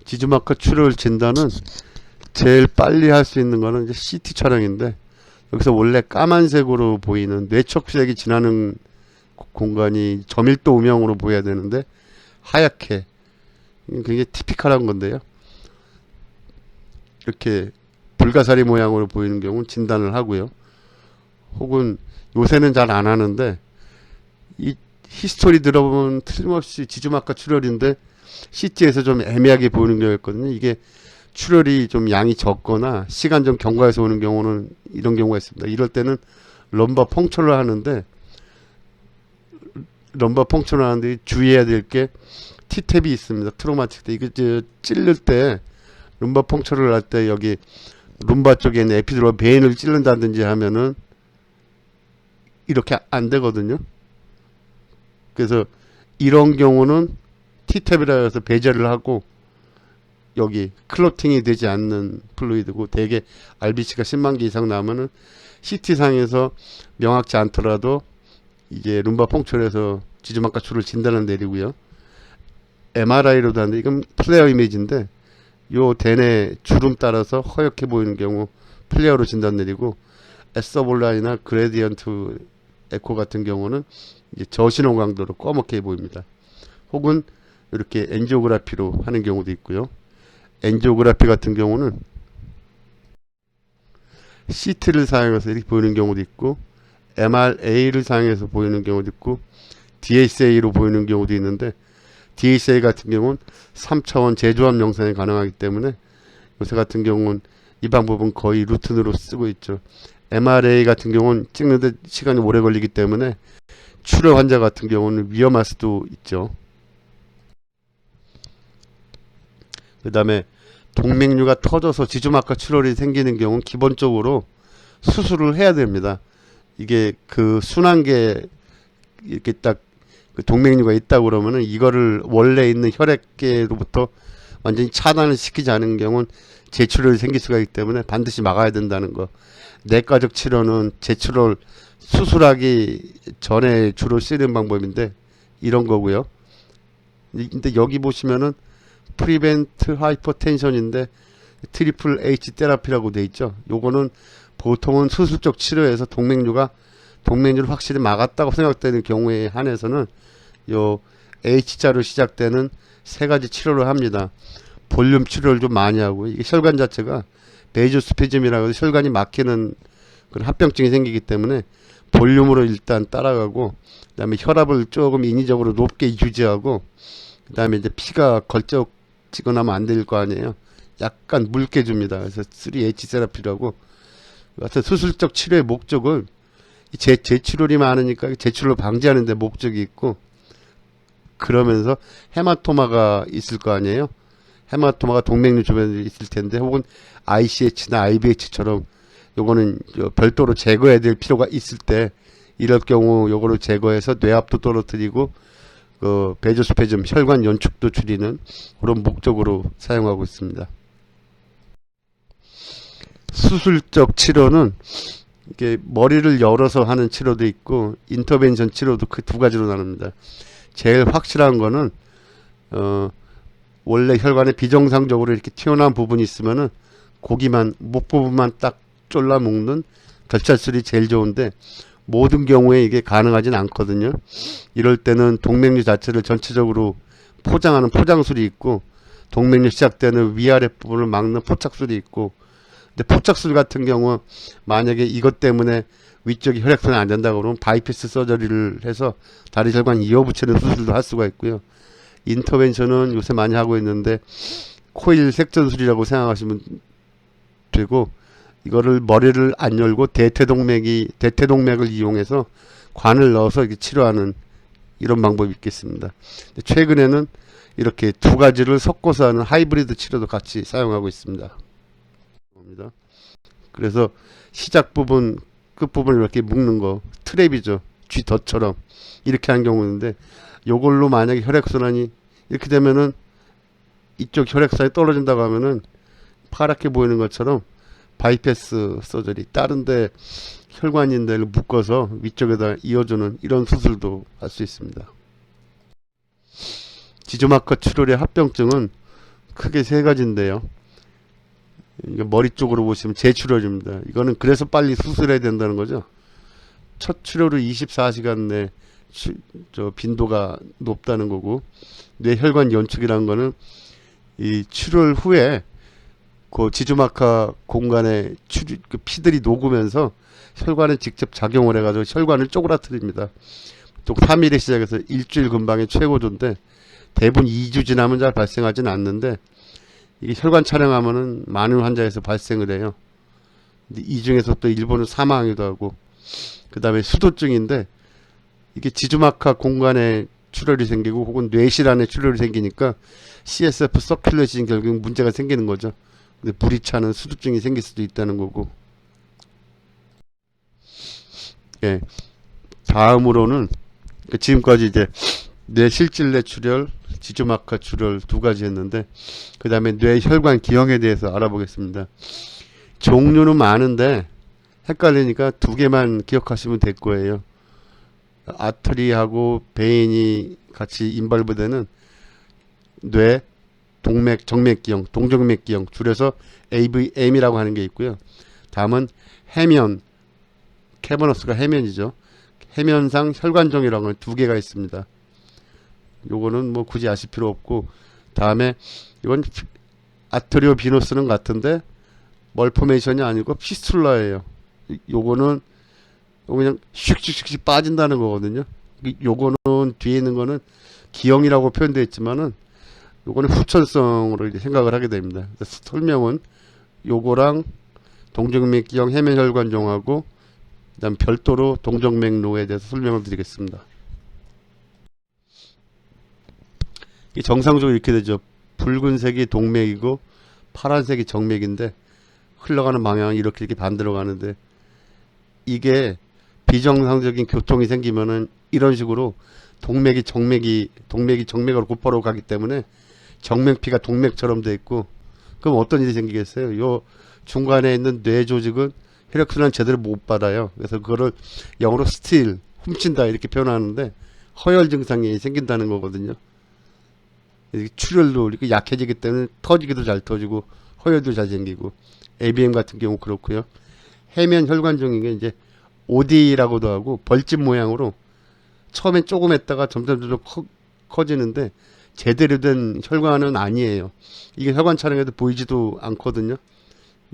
Speaker 1: 지주막하 출혈 진단은 제일 빨리 할 수 있는 거는 이제 CT 촬영인데, 여기서 원래 까만색으로 보이는 뇌척색이 지나는 공간이 저밀도 음영으로 보여야 되는데 하얗게, 굉장히 티피컬한 건데요. 이렇게 불가사리 모양으로 보이는 경우는 진단을 하고요. 혹은 요새는 잘 안 하는데, 이 히스토리 들어보면 틀림없이 지주막하 출혈인데 CT에서 좀 애매하게 보이는 경우가 있거든요. 이게 출혈이 좀 양이 적거나 시간 좀 경과해서 오는 경우는 이런 경우가 있습니다. 이럴 때는 럼바 펑처를 하는데, 럼바 펑처를 하는데 주의해야 될 게 T탭이 있습니다. 트로마틱 때 이거 찔릴 때, 룸바 펑처를 할 때 여기 룸바 쪽에 있는 에피드럴 베인을 찔른다든지 하면은 이렇게 안 되거든요. 그래서 이런 경우는 T탭이라 해서 배제를 하고 여기 클로팅이 되지 않는 플루이드고, 대개 RBC가 10만 개 이상 나오면은 CT상에서 명확지 않더라도 이게 룸바 펑처에서 지주막하 추를 진단을 내리고요. MRI로도 하는데 이건 플레어 이미지인데 요 대뇌 주름 따라서 허옇게 보이는 경우 플레어로 진단 내리고, 에서볼라이나 그레디언트 에코 같은 경우는 이제 저신호 강도로 꺼멓게 보입니다. 혹은 이렇게 엔지오그라피로 하는 경우도 있고요. 엔지오그라피 같은 경우는 CT를 사용해서 이렇게 보이는 경우도 있고, MRA를 사용해서 보이는 경우도 있고, DSA로 보이는 경우도 있는데, DSA 같은 경우는 3차원 재조합 영상이 가능하기 때문에 요새 같은 경우는 이 방법은 거의 루틴으로 쓰고 있죠. MRA 같은 경우는 찍는데 시간이 오래 걸리기 때문에 출혈 환자 같은 경우는 위험할 수도 있죠. 그 다음에 동맥류가 터져서 지주막하 출혈이 생기는 경우는 기본적으로 수술을 해야 됩니다. 이게 그 순환계 이렇게 딱 그 동맥류가 있다고 그러면은 이거를 원래 있는 혈액계로부터 완전히 차단을 시키지 않은 경우는 재출혈이 생길 수가 있기 때문에 반드시 막아야 된다는 거. 내과적 치료는 재출혈 수술하기 전에 주로 쓰는 방법인데 이런 거고요. 근데 여기 보시면은 프리벤트 하이퍼텐션인데 트리플 H 테라피라고 돼 있죠. 요거는 보통은 수술적 치료에서 동맥류를 확실히 막았다고 생각되는 경우에 한해서는 요 H자로 시작되는 세 가지 치료를 합니다. 볼륨 치료를 좀 많이 하고, 이게 혈관 자체가 베이조스피즘이라고 해서 혈관이 막히는 그런 합병증이 생기기 때문에 볼륨으로 일단 따라가고, 그 다음에 혈압을 조금 인위적으로 높게 유지하고, 그 다음에 이제 피가 걸쩍지거나 하면 안 될 거 아니에요. 약간 묽게 줍니다. 그래서 3H 세라피라고. 하여튼 수술적 치료의 목적은 재출혈이 많으니까 재출혈을 방지하는 데 목적이 있고, 그러면서 헤마토마가 있을 거 아니에요. 헤마토마가 동맥류 주변에 있을 텐데, 혹은 ICH나 IBH처럼 요거는 별도로 제거해야 될 필요가 있을 때, 이럴 경우 요거를 제거해서 뇌압도 떨어뜨리고 그 베조스페즘 혈관 연축도 줄이는 그런 목적으로 사용하고 있습니다. 수술적 치료는 이게 머리를 열어서 하는 치료도 있고 인터벤션 치료도 그 두 가지로 나눕니다. 제일 확실한 거는 원래 혈관에 비정상적으로 이렇게 튀어나온 부분이 있으면은 고기만 목 부분만 딱 졸라 묶는 결찰술이 제일 좋은데 모든 경우에 이게 가능하진 않거든요. 이럴 때는 동맥류 자체를 전체적으로 포장하는 포장술이 있고, 동맥류 시작되는 위아래 부분을 막는 포착술이 있고, 근데 포착술 같은 경우 만약에 이것 때문에 위쪽이 혈액순환이 안 된다고 그러면 바이패스 서저리를 해서 다리 혈관 이어붙이는 수술도 할 수가 있고요. 인터벤션은 요새 많이 하고 있는데 코일 색전술이라고 생각하시면 되고, 이거를 머리를 안 열고 대퇴동맥을 이용해서 관을 넣어서 이렇게 치료하는 이런 방법이 있겠습니다. 최근에는 이렇게 두 가지를 섞어서 하는 하이브리드 치료도 같이 사용하고 있습니다. 그래서 시작 부분, 끝 부분을 이렇게 묶는 거 트랩이죠. 쥐덫처럼 이렇게 하는 경우인데, 요걸로 만약에 혈액순환이 이렇게 되면은 이쪽 혈액순환이 떨어진다고 하면은 파랗게 보이는 것처럼 바이패스 서저리, 다른데 혈관인대를 묶어서 위쪽에다 이어주는 이런 수술도 할 수 있습니다. 지주막하 출혈의 합병증은 크게 세 가지인데요. 머리 쪽으로 보시면 재출혈입니다. 이거는 그래서 빨리 수술해야 된다는 거죠. 첫 출혈 후 24시간 내 빈도가 높다는 거고, 뇌혈관 연축이라는 거는 이 출혈 후에 그 지주막하 공간에 그 피들이 녹으면서 혈관에 직접 작용을 해가지고 혈관을 쪼그라뜨립니다. 또 3일에 시작해서 일주일 근방의 최고조인데 대부분 2주 지나면 잘 발생하지는 않는데, 이게 혈관 촬영하면은 많은 환자에서 발생을 해요. 근데 이 중에서 또 일본은 사망하기도 하고, 그 다음에 수도증인데 이게 지주막하 공간에 출혈이 생기고 혹은 뇌실 안에 출혈이 생기니까 CSF 서큘레이션 결국 문제가 생기는 거죠. 근데 불이 차는 수두증이 생길 수도 있다는 거고, 예. 다음으로는 지금까지 이제 뇌실질내 출혈, 지주막하 출혈 두 가지 했는데 그 다음에 뇌혈관 기형에 대해서 알아보겠습니다. 종류는 많은데 헷갈리니까 두 개만 기억하시면 될 거예요. 아트리하고 베인이 같이 인발부되는 뇌 동맥 정맥기형, 동정맥기형, 줄여서 AVM이라고 하는 게 있고요. 다음은 해면, 캐버너스가 해면이죠. 해면상 혈관종이라는 건 두 개가 있습니다. 요거는 뭐 굳이 아실 필요 없고, 다음에 이건 아트리오 비노스는 같은데 멀포메이션이 아니고 피스툴라예요. 요거는 그냥 슉슉슉 빠진다는 거거든요. 요거는 뒤에 있는 거는 기형이라고 표현되어 있지만은 요거는 후천성으로 이제 생각을 하게 됩니다. 그래서 설명은 요거랑 동정맥기형 해면혈관종하고 그다음 별도로 동정맥로에 대해서 설명을 드리겠습니다. 정상적으로 이렇게 되죠. 붉은색이 동맥이고 파란색이 정맥인데 흘러가는 방향이 이렇게 반대로 가는데, 이게 비정상적인 교통이 생기면은 이런 식으로 동맥이 정맥으로 곧바로 가기 때문에 정맥피가 동맥처럼 돼 있고, 그럼 어떤 일이 생기겠어요? 요 중간에 있는 뇌 조직은 혈액순환 제대로 못 받아요. 그래서 그거를 영어로 스틸, 훔친다 이렇게 표현하는데 허혈 증상이 생긴다는 거거든요. 출혈도 이렇게 약해지기 때문에 터지기도 잘 터지고 허혈도 잘 생기고, ABM 같은 경우 그렇고요. 해면 혈관종인 게 이제 OD라고도 하고 벌집 모양으로 처음엔 조금 했다가 점점 커지는데 제대로 된 혈관은 아니에요. 이게 혈관 촬영에도 보이지도 않거든요.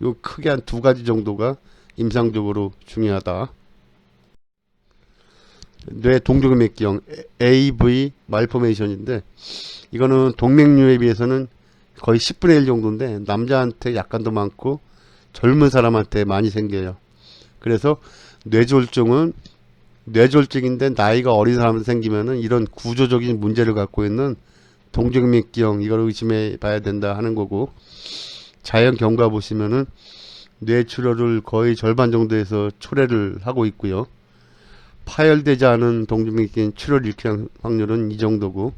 Speaker 1: 요 크게 한 두 가지 정도가 임상적으로 중요하다. 뇌 동정맥기형 AV 말포메이션인데, 이거는 동맥류에 비해서는 거의 10분의 1 정도인데 남자한테 약간 더 많고 젊은 사람한테 많이 생겨요. 그래서 뇌졸중인데 나이가 어린 사람한테 생기면은 이런 구조적인 문제를 갖고 있는 동정맥기형, 이걸 의심해 봐야 된다 하는 거고, 자연 경과 보시면은 뇌출혈을 거의 절반 정도에서 초래를 하고 있고요. 파열되지 않은 동정맥기형 출혈을 일으키는 확률은 이 정도고,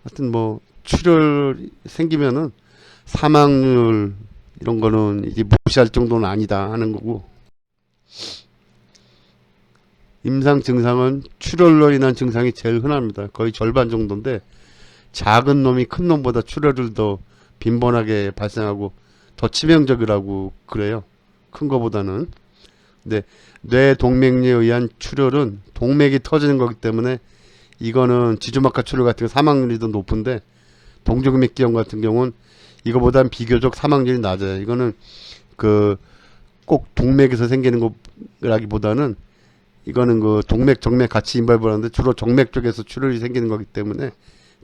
Speaker 1: 하여튼 뭐 출혈 생기면은 사망률 이런 거는 이제 무시할 정도는 아니다 하는 거고, 임상 증상은 출혈로 인한 증상이 제일 흔합니다. 거의 절반 정도인데 작은 놈이 큰 놈보다 출혈을 더 빈번하게 발생하고 더 치명적이라고 그래요. 큰 거보다는. 근데 뇌 동맥류에 의한 출혈은 동맥이 터지는 거기 때문에 이거는 지주막하 출혈 같은 거 사망률이 더 높은데, 동정맥기형 같은 경우는 이거보단 비교적 사망률이 낮아요. 이거는 꼭 동맥에서 생기는 거라기보다는 이거는 동맥 정맥 같이 인발부하는데 주로 정맥 쪽에서 출혈이 생기는 거기 때문에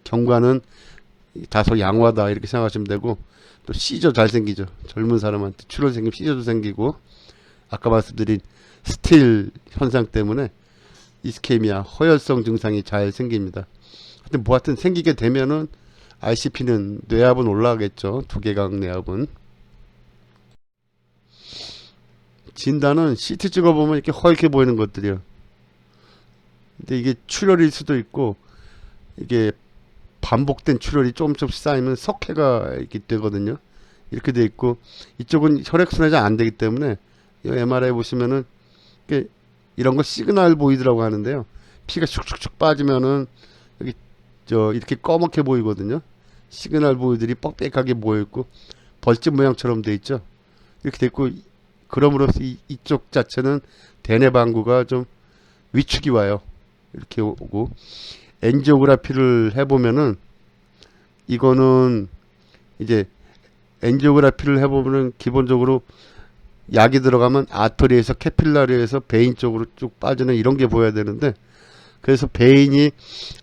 Speaker 1: 경과는 다소 양호하다 이렇게 생각하시면 되고, 또 시저 잘 생기죠. 젊은 사람한테 출혈 생기면 시저도 생기고, 아까 말씀드린 스틸 현상 때문에 이스케미아 허혈성 증상이 잘 생깁니다. 하여튼 생기게 되면은 ICP는 뇌압은 올라가겠죠. 두개강 뇌압은. 진단은 CT 찍어보면 이렇게 허옇게 보이는 것들이요. 근데 이게 출혈일 수도 있고, 이게 반복된 출혈이 조금씩 쌓이면 석회가 이렇게 되거든요. 이렇게 돼 있고, 이쪽은 혈액순환이 잘 안 되기 때문에 이 MRI 보시면은 이런 거 시그널 보이드라고 하는데요. 피가 슉슉슉 빠지면은 여기 이렇게 꺼멓게 보이거든요. 시그널 보이들이 뻑뻑하게 보여 있고 벌집 모양처럼 돼 있죠. 이렇게 돼 있고, 그럼으로써 이쪽 자체는 대뇌 방구가 좀 위축이 와요. 이렇게 오고, 엔지오그라피를 해보면은 이거는 이제 엔지오그라피를 해보면은 기본적으로 약이 들어가면 아터리에서 캐필라리에서 베인 쪽으로 쭉 빠지는 이런 게 보여야 되는데, 그래서 베인이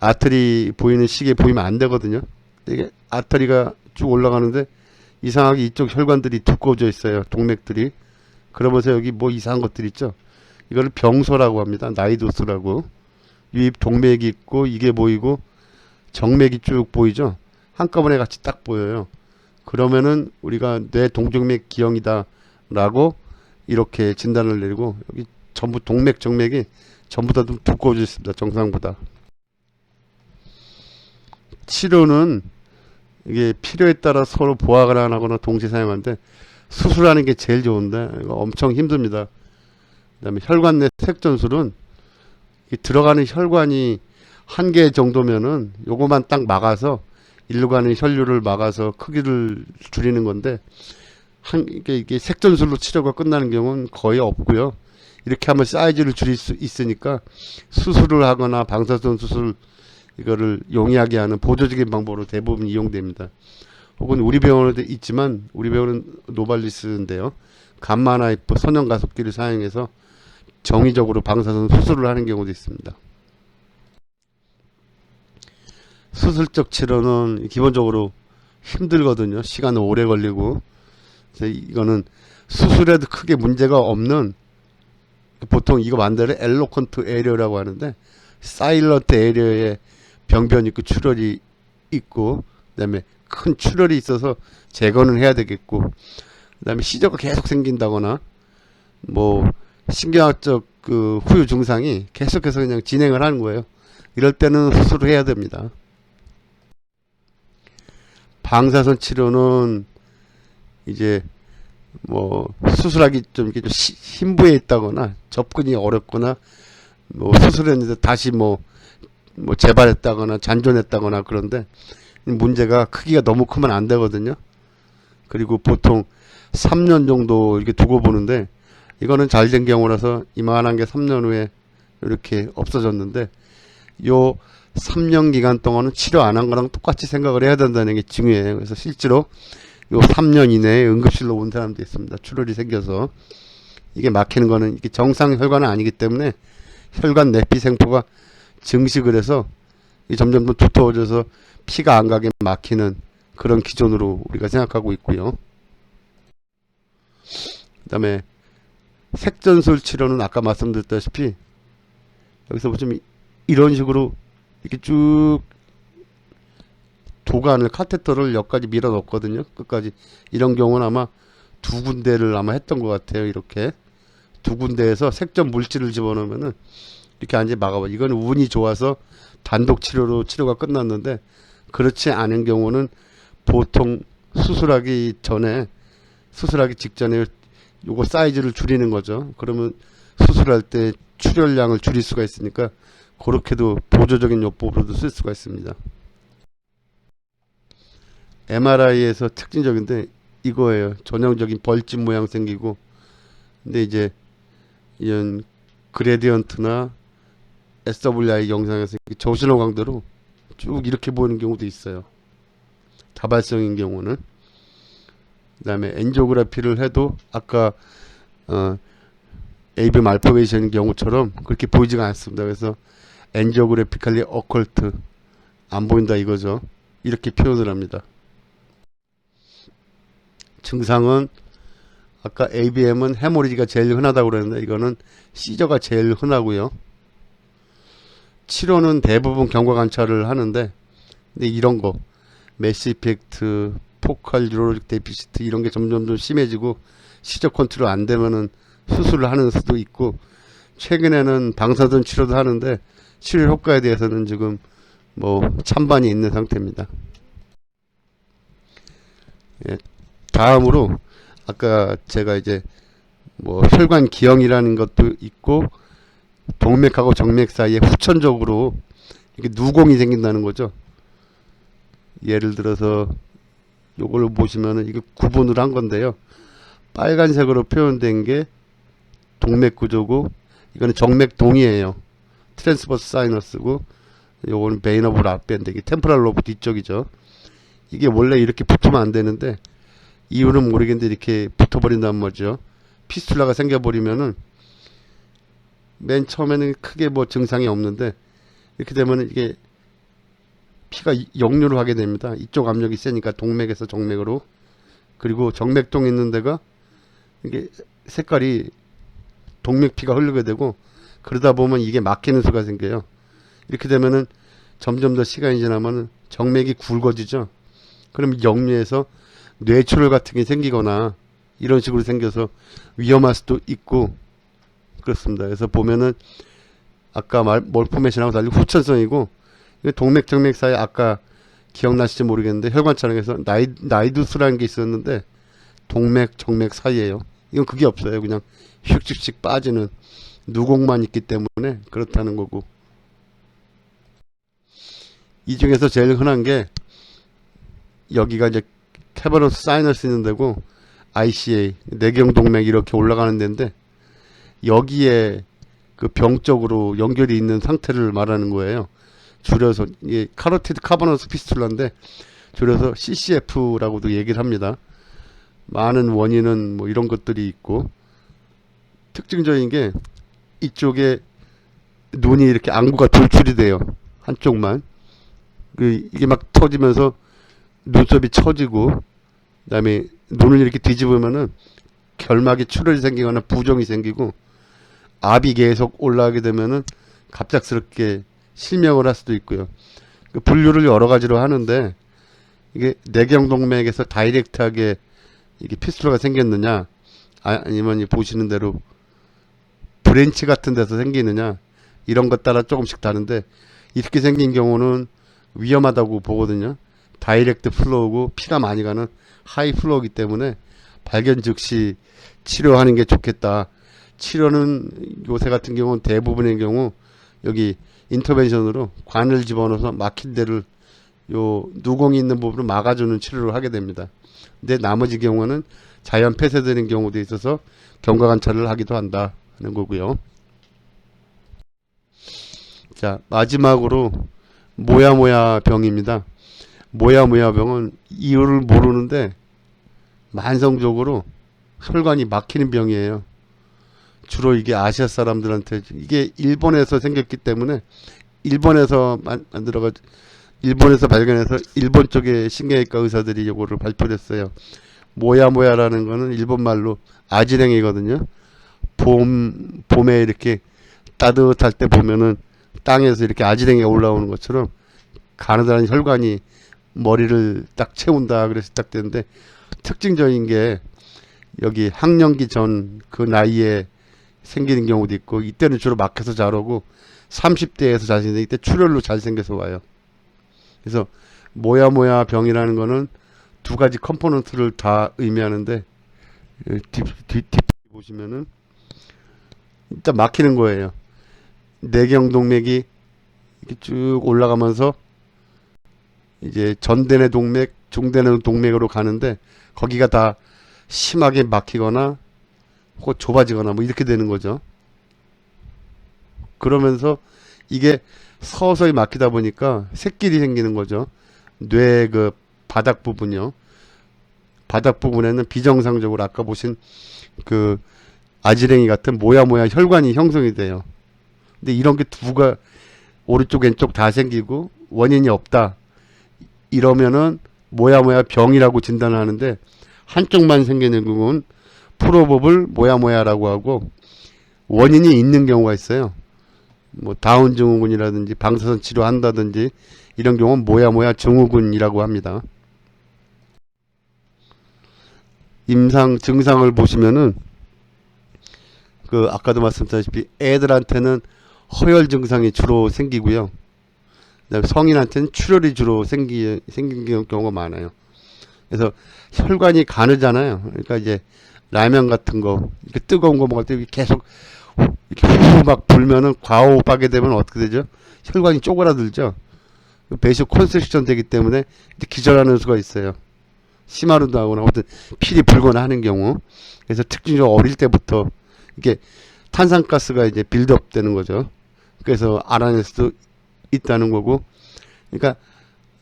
Speaker 1: 아터리 보이는 시계 보이면 안 되거든요. 이게 아터리가 쭉 올라가는데 이상하게 이쪽 혈관들이 두꺼워져 있어요. 동맥들이. 그러면서 여기 뭐 이상한 것들 있죠. 이걸 병소라고 합니다. 나이도스라고. 유입 동맥이 있고 이게 보이고 정맥이 쭉 보이죠. 한꺼번에 같이 딱 보여요. 그러면은 우리가 뇌 동정맥 기형이다 라고 이렇게 진단을 내리고, 여기 전부 동맥 정맥이 전부 다 좀 두꺼워졌습니다. 정상보다. 치료는 이게 필요에 따라 서로 보완을 안 하거나 동시에 사용하는데, 수술하는 게 제일 좋은데 이거 엄청 힘듭니다. 그다음에 혈관 내 색전술은 들어가는 혈관이 한 개 정도면은 요거만 딱 막아서 일로 가는 혈류를 막아서 크기를 줄이는 건데, 이게 색전술로 치료가 끝나는 경우는 거의 없고요. 이렇게 하면 사이즈를 줄일 수 있으니까 수술을 하거나 방사선 수술 이거를 용이하게 하는 보조적인 방법으로 대부분 이용됩니다. 혹은 우리 병원에도 있지만, 우리 병원은 노발리스인데요, 감마나이프 선형 가속기를 사용해서 정의적으로 방사선 수술을 하는 경우도 있습니다. 수술적 치료는 기본적으로 힘들거든요. 시간은 오래 걸리고. 그래서 이거는 수술에도 크게 문제가 없는, 보통 이거 만드는 엘로컨트 에리어라고 하는데, 사일런트 에리어에 병변 있고 출혈이 있고, 그 다음에 큰 출혈이 있어서 제거는 해야 되겠고, 그 다음에 시저가 계속 생긴다거나 뭐 신경학적 그 후유 증상이 계속해서 그냥 진행을 하는 거예요. 이럴 때는 수술을 해야 됩니다. 방사선 치료는 이제 뭐 수술하기 좀 이렇게 좀 힘부에 있다거나 접근이 어렵거나, 뭐 수술했는데 다시 뭐 재발했다거나 잔존했다거나, 그런데 문제가 크기가 너무 크면 안 되거든요. 그리고 보통 3년 정도 이렇게 두고 보는데, 이거는 잘 된 경우라서 이만한 게 3년 후에 이렇게 없어졌는데, 요 3년 기간 동안은 치료 안 한 거랑 똑같이 생각을 해야 된다는 게 중요해요. 그래서 실제로 요 3년 이내에 응급실로 온 사람도 있습니다. 출혈이 생겨서. 이게 막히는 거는 이게 정상 혈관은 아니기 때문에 혈관 내피생포가 증식을 해서 점점 더 두터워져서 피가 안 가게 막히는 그런 기존으로 우리가 생각하고 있고요. 그 다음에 색전술 치료는 아까 말씀드렸다시피 여기서 보시면 이런 식으로 이렇게 쭉 도관을, 카테터를 여기까지 밀어 넣거든요. 끝까지. 이런 경우는 아마 두 군데를 아마 했던 것 같아요. 이렇게 두 군데에서 색전 물질을 집어넣으면은 이렇게 완전히 막아봐. 이건 운이 좋아서 단독 치료로 치료가 끝났는데, 그렇지 않은 경우는 보통 수술하기 직전에 요거 사이즈를 줄이는 거죠. 그러면 수술할 때 출혈량을 줄일 수가 있으니까 그렇게도 보조적인 요법으로도 쓸 수가 있습니다. MRI에서 특징적인데 이거예요. 전형적인 벌집 모양 생기고, 근데 이제 이런 그레디언트나 SWI 영상에서 저신호 강도로 쭉 이렇게 보이는 경우도 있어요. 다발성인 경우는. 그 다음에 엔지오그래피를 해도 아까 AV 말포베이션인 경우처럼 그렇게 보이지가 않습니다. 그래서 엔지오그래피칼리 어컬트, 안 보인다 이거죠. 이렇게 표현을 합니다. 증상은 아까 ABM은 해모리지가 제일 흔하다고 그랬는데, 이거는 시저가 제일 흔하고요. 치료는 대부분 경과 관찰을 하는데, 근데 이런 거 메시 이펙트, 포칼 뉴로릭 데피시트 이런 게 점점 좀 심해지고 시저 컨트롤 안 되면은 수술을 하는 수도 있고, 최근에는 방사선 치료도 하는데 치료 효과에 대해서는 지금 뭐 찬반이 있는 상태입니다. 예, 다음으로 아까 제가 이제 뭐 혈관 기형이라는 것도 있고, 동맥하고 정맥 사이에 후천적으로 이렇게 누공이 생긴다는 거죠. 예를 들어서 요걸 보시면은 이게 구분을 한 건데요. 빨간색으로 표현된 게 동맥 구조고, 이거는 정맥동이에요. 트랜스버스 사이너스고, 요거는 베인 오브 라벤드, 이게 템포럴 로브 뒤쪽이죠. 이게 원래 이렇게 붙으면 안 되는데 이유는 모르겠는데 이렇게 붙어버린단 말이죠. 피스툴라가 생겨버리면은 맨 처음에는 크게 뭐 증상이 없는데, 이렇게 되면은 이게 피가 역류를 하게 됩니다. 이쪽 압력이 세니까 동맥에서 정맥으로. 그리고 정맥동 있는 데가 이게 색깔이 동맥피가 흐르게 되고, 그러다 보면 이게 막히는 수가 생겨요. 이렇게 되면은 점점 더 시간이 지나면은 정맥이 굵어지죠. 그럼 역류해서 뇌출혈 같은 게 생기거나 이런 식으로 생겨서 위험할 수도 있고, 그렇습니다. 그래서 보면은 아까 몰포맷이라고 달리 후천성이고 이게 동맥 정맥 사이 아까 기억나실지 모르겠는데 혈관 촬영에서 나이두스라는 게 있었는데 동맥 정맥 사이에요. 이건 그게 없어요. 그냥 휙휙씩 빠지는 누곡만 있기 때문에 그렇다는 거고, 이 중에서 제일 흔한 게 여기가 이제 캐버너스 사이너스 있는 데고 ICA 내경동맥 이렇게 올라가는 데인데 여기에 그 병적으로 연결이 있는 상태를 말하는 거예요. 줄여서 이게 카로티드 카버너스 피스툴라인데 줄여서 CCF라고도 얘기를 합니다. 많은 원인은 뭐 이런 것들이 있고, 특징적인 게 이쪽에 눈이 이렇게 안구가 돌출이 돼요. 한쪽만. 이게 막 터지면서 눈썹이 처지고, 그다음에 눈을 이렇게 뒤집으면은 결막이 출혈이 생기거나 부종이 생기고, 압이 계속 올라가게 되면은 갑작스럽게 실명을 할 수도 있고요. 그 분류를 여러 가지로 하는데 이게 내경동맥에서 다이렉트하게 이게 피스톨라가 생겼느냐, 아니면 보시는 대로 브랜치 같은 데서 생기느냐, 이런 것 따라 조금씩 다른데 이렇게 생긴 경우는 위험하다고 보거든요. 다이렉트 플로우고 피가 많이 가는 하이 플로우이기 때문에 발견 즉시 치료하는 게 좋겠다. 치료는 요새 같은 경우는 대부분의 경우 여기 인터벤션으로 관을 집어넣어서 막힌 데를 요 누공이 있는 부분을 막아주는 치료를 하게 됩니다. 근데 나머지 경우는 자연 폐쇄되는 경우도 있어서 경과관찰을 하기도 한다 하는 거고요. 자, 마지막으로 모야모야 병입니다. 모야모야 병은 이유를 모르는데 만성적으로 혈관이 막히는 병이에요. 주로 이게 아시아 사람들한테, 이게 일본에서 생겼기 때문에 일본에서 만들어가 일본에서 발견해서 일본 쪽의 신경외과 의사들이 요거를 발표를 했어요. 모야모야라는 거는 일본말로 아지랭이거든요. 봄에 이렇게 따뜻할 때 보면은 땅에서 이렇게 아지랭이가 올라오는 것처럼 가느다란 혈관이 머리를 딱 채운다 그래서 딱 되는데, 특징적인 게 여기 학령기 전 그 나이에 생기는 경우도 있고, 이때는 주로 막혀서 자라고 30대에서 잘 생기는데 이때 출혈로 잘 생겨서 와요. 그래서 모야모야 병이라는 거는 두 가지 컴포넌트를 다 의미하는데, 뒷 보시면은 일단 막히는 거예요. 내경동맥이 이렇게 쭉 올라가면서 이제 전대내 동맥, 중대내 동맥으로 가는데 거기가 다 심하게 막히거나 혹은 좁아지거나 뭐 이렇게 되는 거죠. 그러면서 이게 서서히 막히다 보니까 새끼리 생기는 거죠. 뇌 그 바닥 부분이요. 바닥 부분에는 비정상적으로 아까 보신 그 아지랭이 같은 모야모야 혈관이 형성이 돼요. 근데 이런 게 두가 오른쪽 왼쪽 다 생기고 원인이 없다, 이러면은 모야모야 병이라고 진단하는데, 한쪽만 생기는 경우는 프로버블 모야모야라고 하고 원인이 있는 경우가 있어요. 뭐 다운 증후군이라든지 방사선 치료한다든지 이런 경우는 모야모야 증후군이라고 합니다. 임상 증상을 보시면은 그 아까도 말씀드렸다시피 애들한테는 허열 증상이 주로 생기고요. 그다음에 성인한테는 출혈이 주로 생기는 경우가 많아요. 그래서 혈관이 가느잖아요. 그러니까 이제 라면 같은 거 이렇게 뜨거운 거 먹을 때 계속 이렇게 후후 막 불면은 과호흡하게 되면 어떻게 되죠? 혈관이 쪼그라들죠. 배수 콘스트릭션 되기 때문에 기절하는 수가 있어요. 심하루도 하거나 어떤 필이 불거나 하는 경우. 그래서 특징적으로 어릴 때부터 이게 탄산가스가 이제 빌드업 되는 거죠. 그래서 알아낼 수도 있다는 거고. 그러니까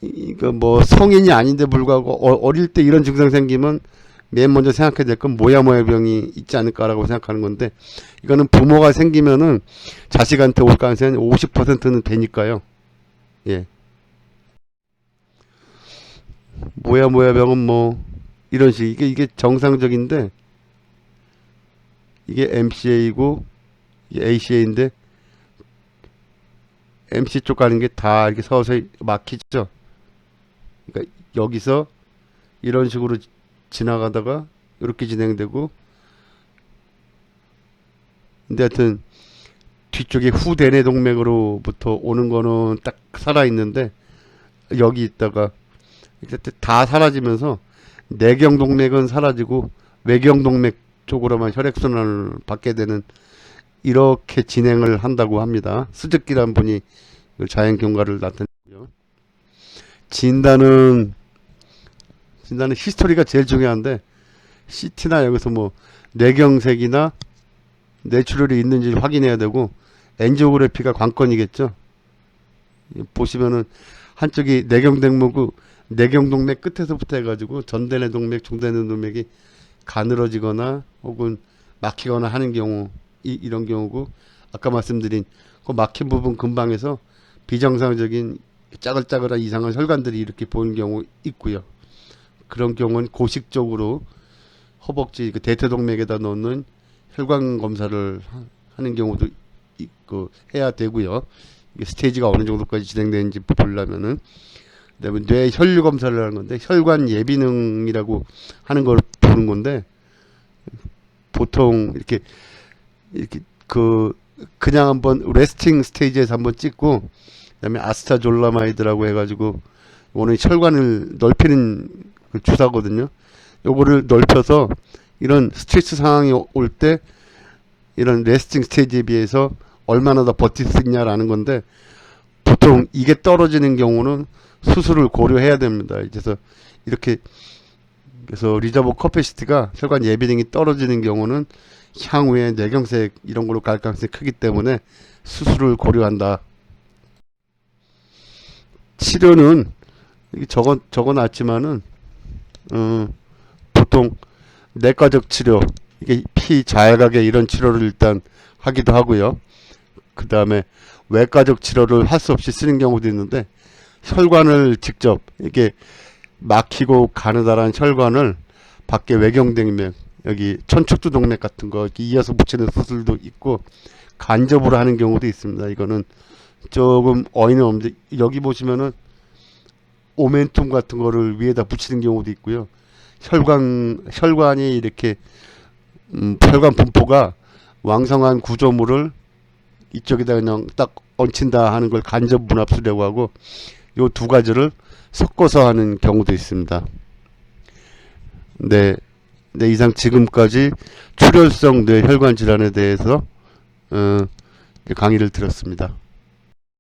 Speaker 1: 이거 뭐 성인이 아닌데 불구하고 어릴 때 이런 증상 생기면 맨 먼저 생각해야 될 건 모야모야 병이 있지 않을까라고 생각하는 건데, 이거는 부모가 생기면은 자식한테 올 가능성이 50%는 되니까요. 예. 모야모야 병은 뭐 이런 식, 이게 정상적인데 이게 MCA이고 이게 ACA인데 MC 쪽 가는 게 다 이렇게 서서히 막히죠. 그러니까 여기서 이런 식으로 지나가다가 이렇게 진행되고 근데 하여튼 뒤쪽에 후대뇌 동맥으로부터 오는 거는 딱 살아 있는데 여기 있다가 이제 다 사라지면서 내경 동맥은 사라지고 외경 동맥 쪽으로만 혈액순환을 받게 되는 이렇게 진행을 한다고 합니다. 수즈키라는 분이 자연 경과를 나타냈고요. 진단은 히스토리가 제일 중요한데 CT나 여기서 뭐 뇌경색이나 뇌출혈이 있는지 확인해야 되고 엔지오그래피가 관건이겠죠. 보시면은 한쪽이 내경동맥 끝에서부터 해가지고 전대뇌 동맥, 중대뇌 동맥이 가늘어지거나 혹은 막히거나 하는 경우 이런 경우고 아까 말씀드린 그 막힌 부분 근방에서 비정상적인 짜글짜글한 이상한 혈관들이 이렇게 보이는 경우 있고요. 그런 경우는 고식적으로 허벅지 그 대퇴동맥에다 넣는 혈관 검사를 하는 경우도 있고 해야 되고요. 이게 스테이지가 어느 정도까지 진행되는지 보려면은 그다음에 뇌 혈류 검사를 하는 건데 혈관 예비능이라고 하는 걸 보는 건데 보통 이렇게 그냥 한번 레스팅 스테이지에서 한번 찍고 그다음에 아스타졸라마이드라고 해가지고 오늘 혈관을 넓히는 그 주사거든요. 요거를 넓혀서 이런 스트레스 상황이 올 때 이런 레스팅 스테이지에 비해서 얼마나 더 버틸 수 있냐라는 건데 보통 이게 떨어지는 경우는 수술을 고려해야 됩니다. 그래서 이렇게 그래서 리저버 커패시티가 혈관 예비능이 떨어지는 경우는 향후에 뇌경색 이런 걸로 갈 가능성이 크기 때문에 수술을 고려한다. 치료는 적어놨지만은 보통 내과적 치료 이게 피자혈학의 이런 치료를 일단 하기도 하고요. 그 다음에 외과적 치료를 할 수 없이 쓰는 경우도 있는데 혈관을 직접 이게 막히고 가느다란 혈관을 밖에 외경동맥 여기 천축두 동맥 같은 거 이렇게 이어서 붙이는 수술도 있고 간접으로 하는 경우도 있습니다. 이거는 조금 어이는 없는데 여기 보시면은 오멘툼 같은 거를 위에다 붙이는 경우도 있고요. 혈관이 이렇게 혈관 분포가 왕성한 구조물을 이쪽에다 그냥 딱 얹힌다 하는 걸 간접 문합수라고 하고 요 두 가지를 섞어서 하는 경우도 있습니다. 네, 이상 지금까지 출혈성 뇌혈관 질환에 대해서 강의를 드렸습니다.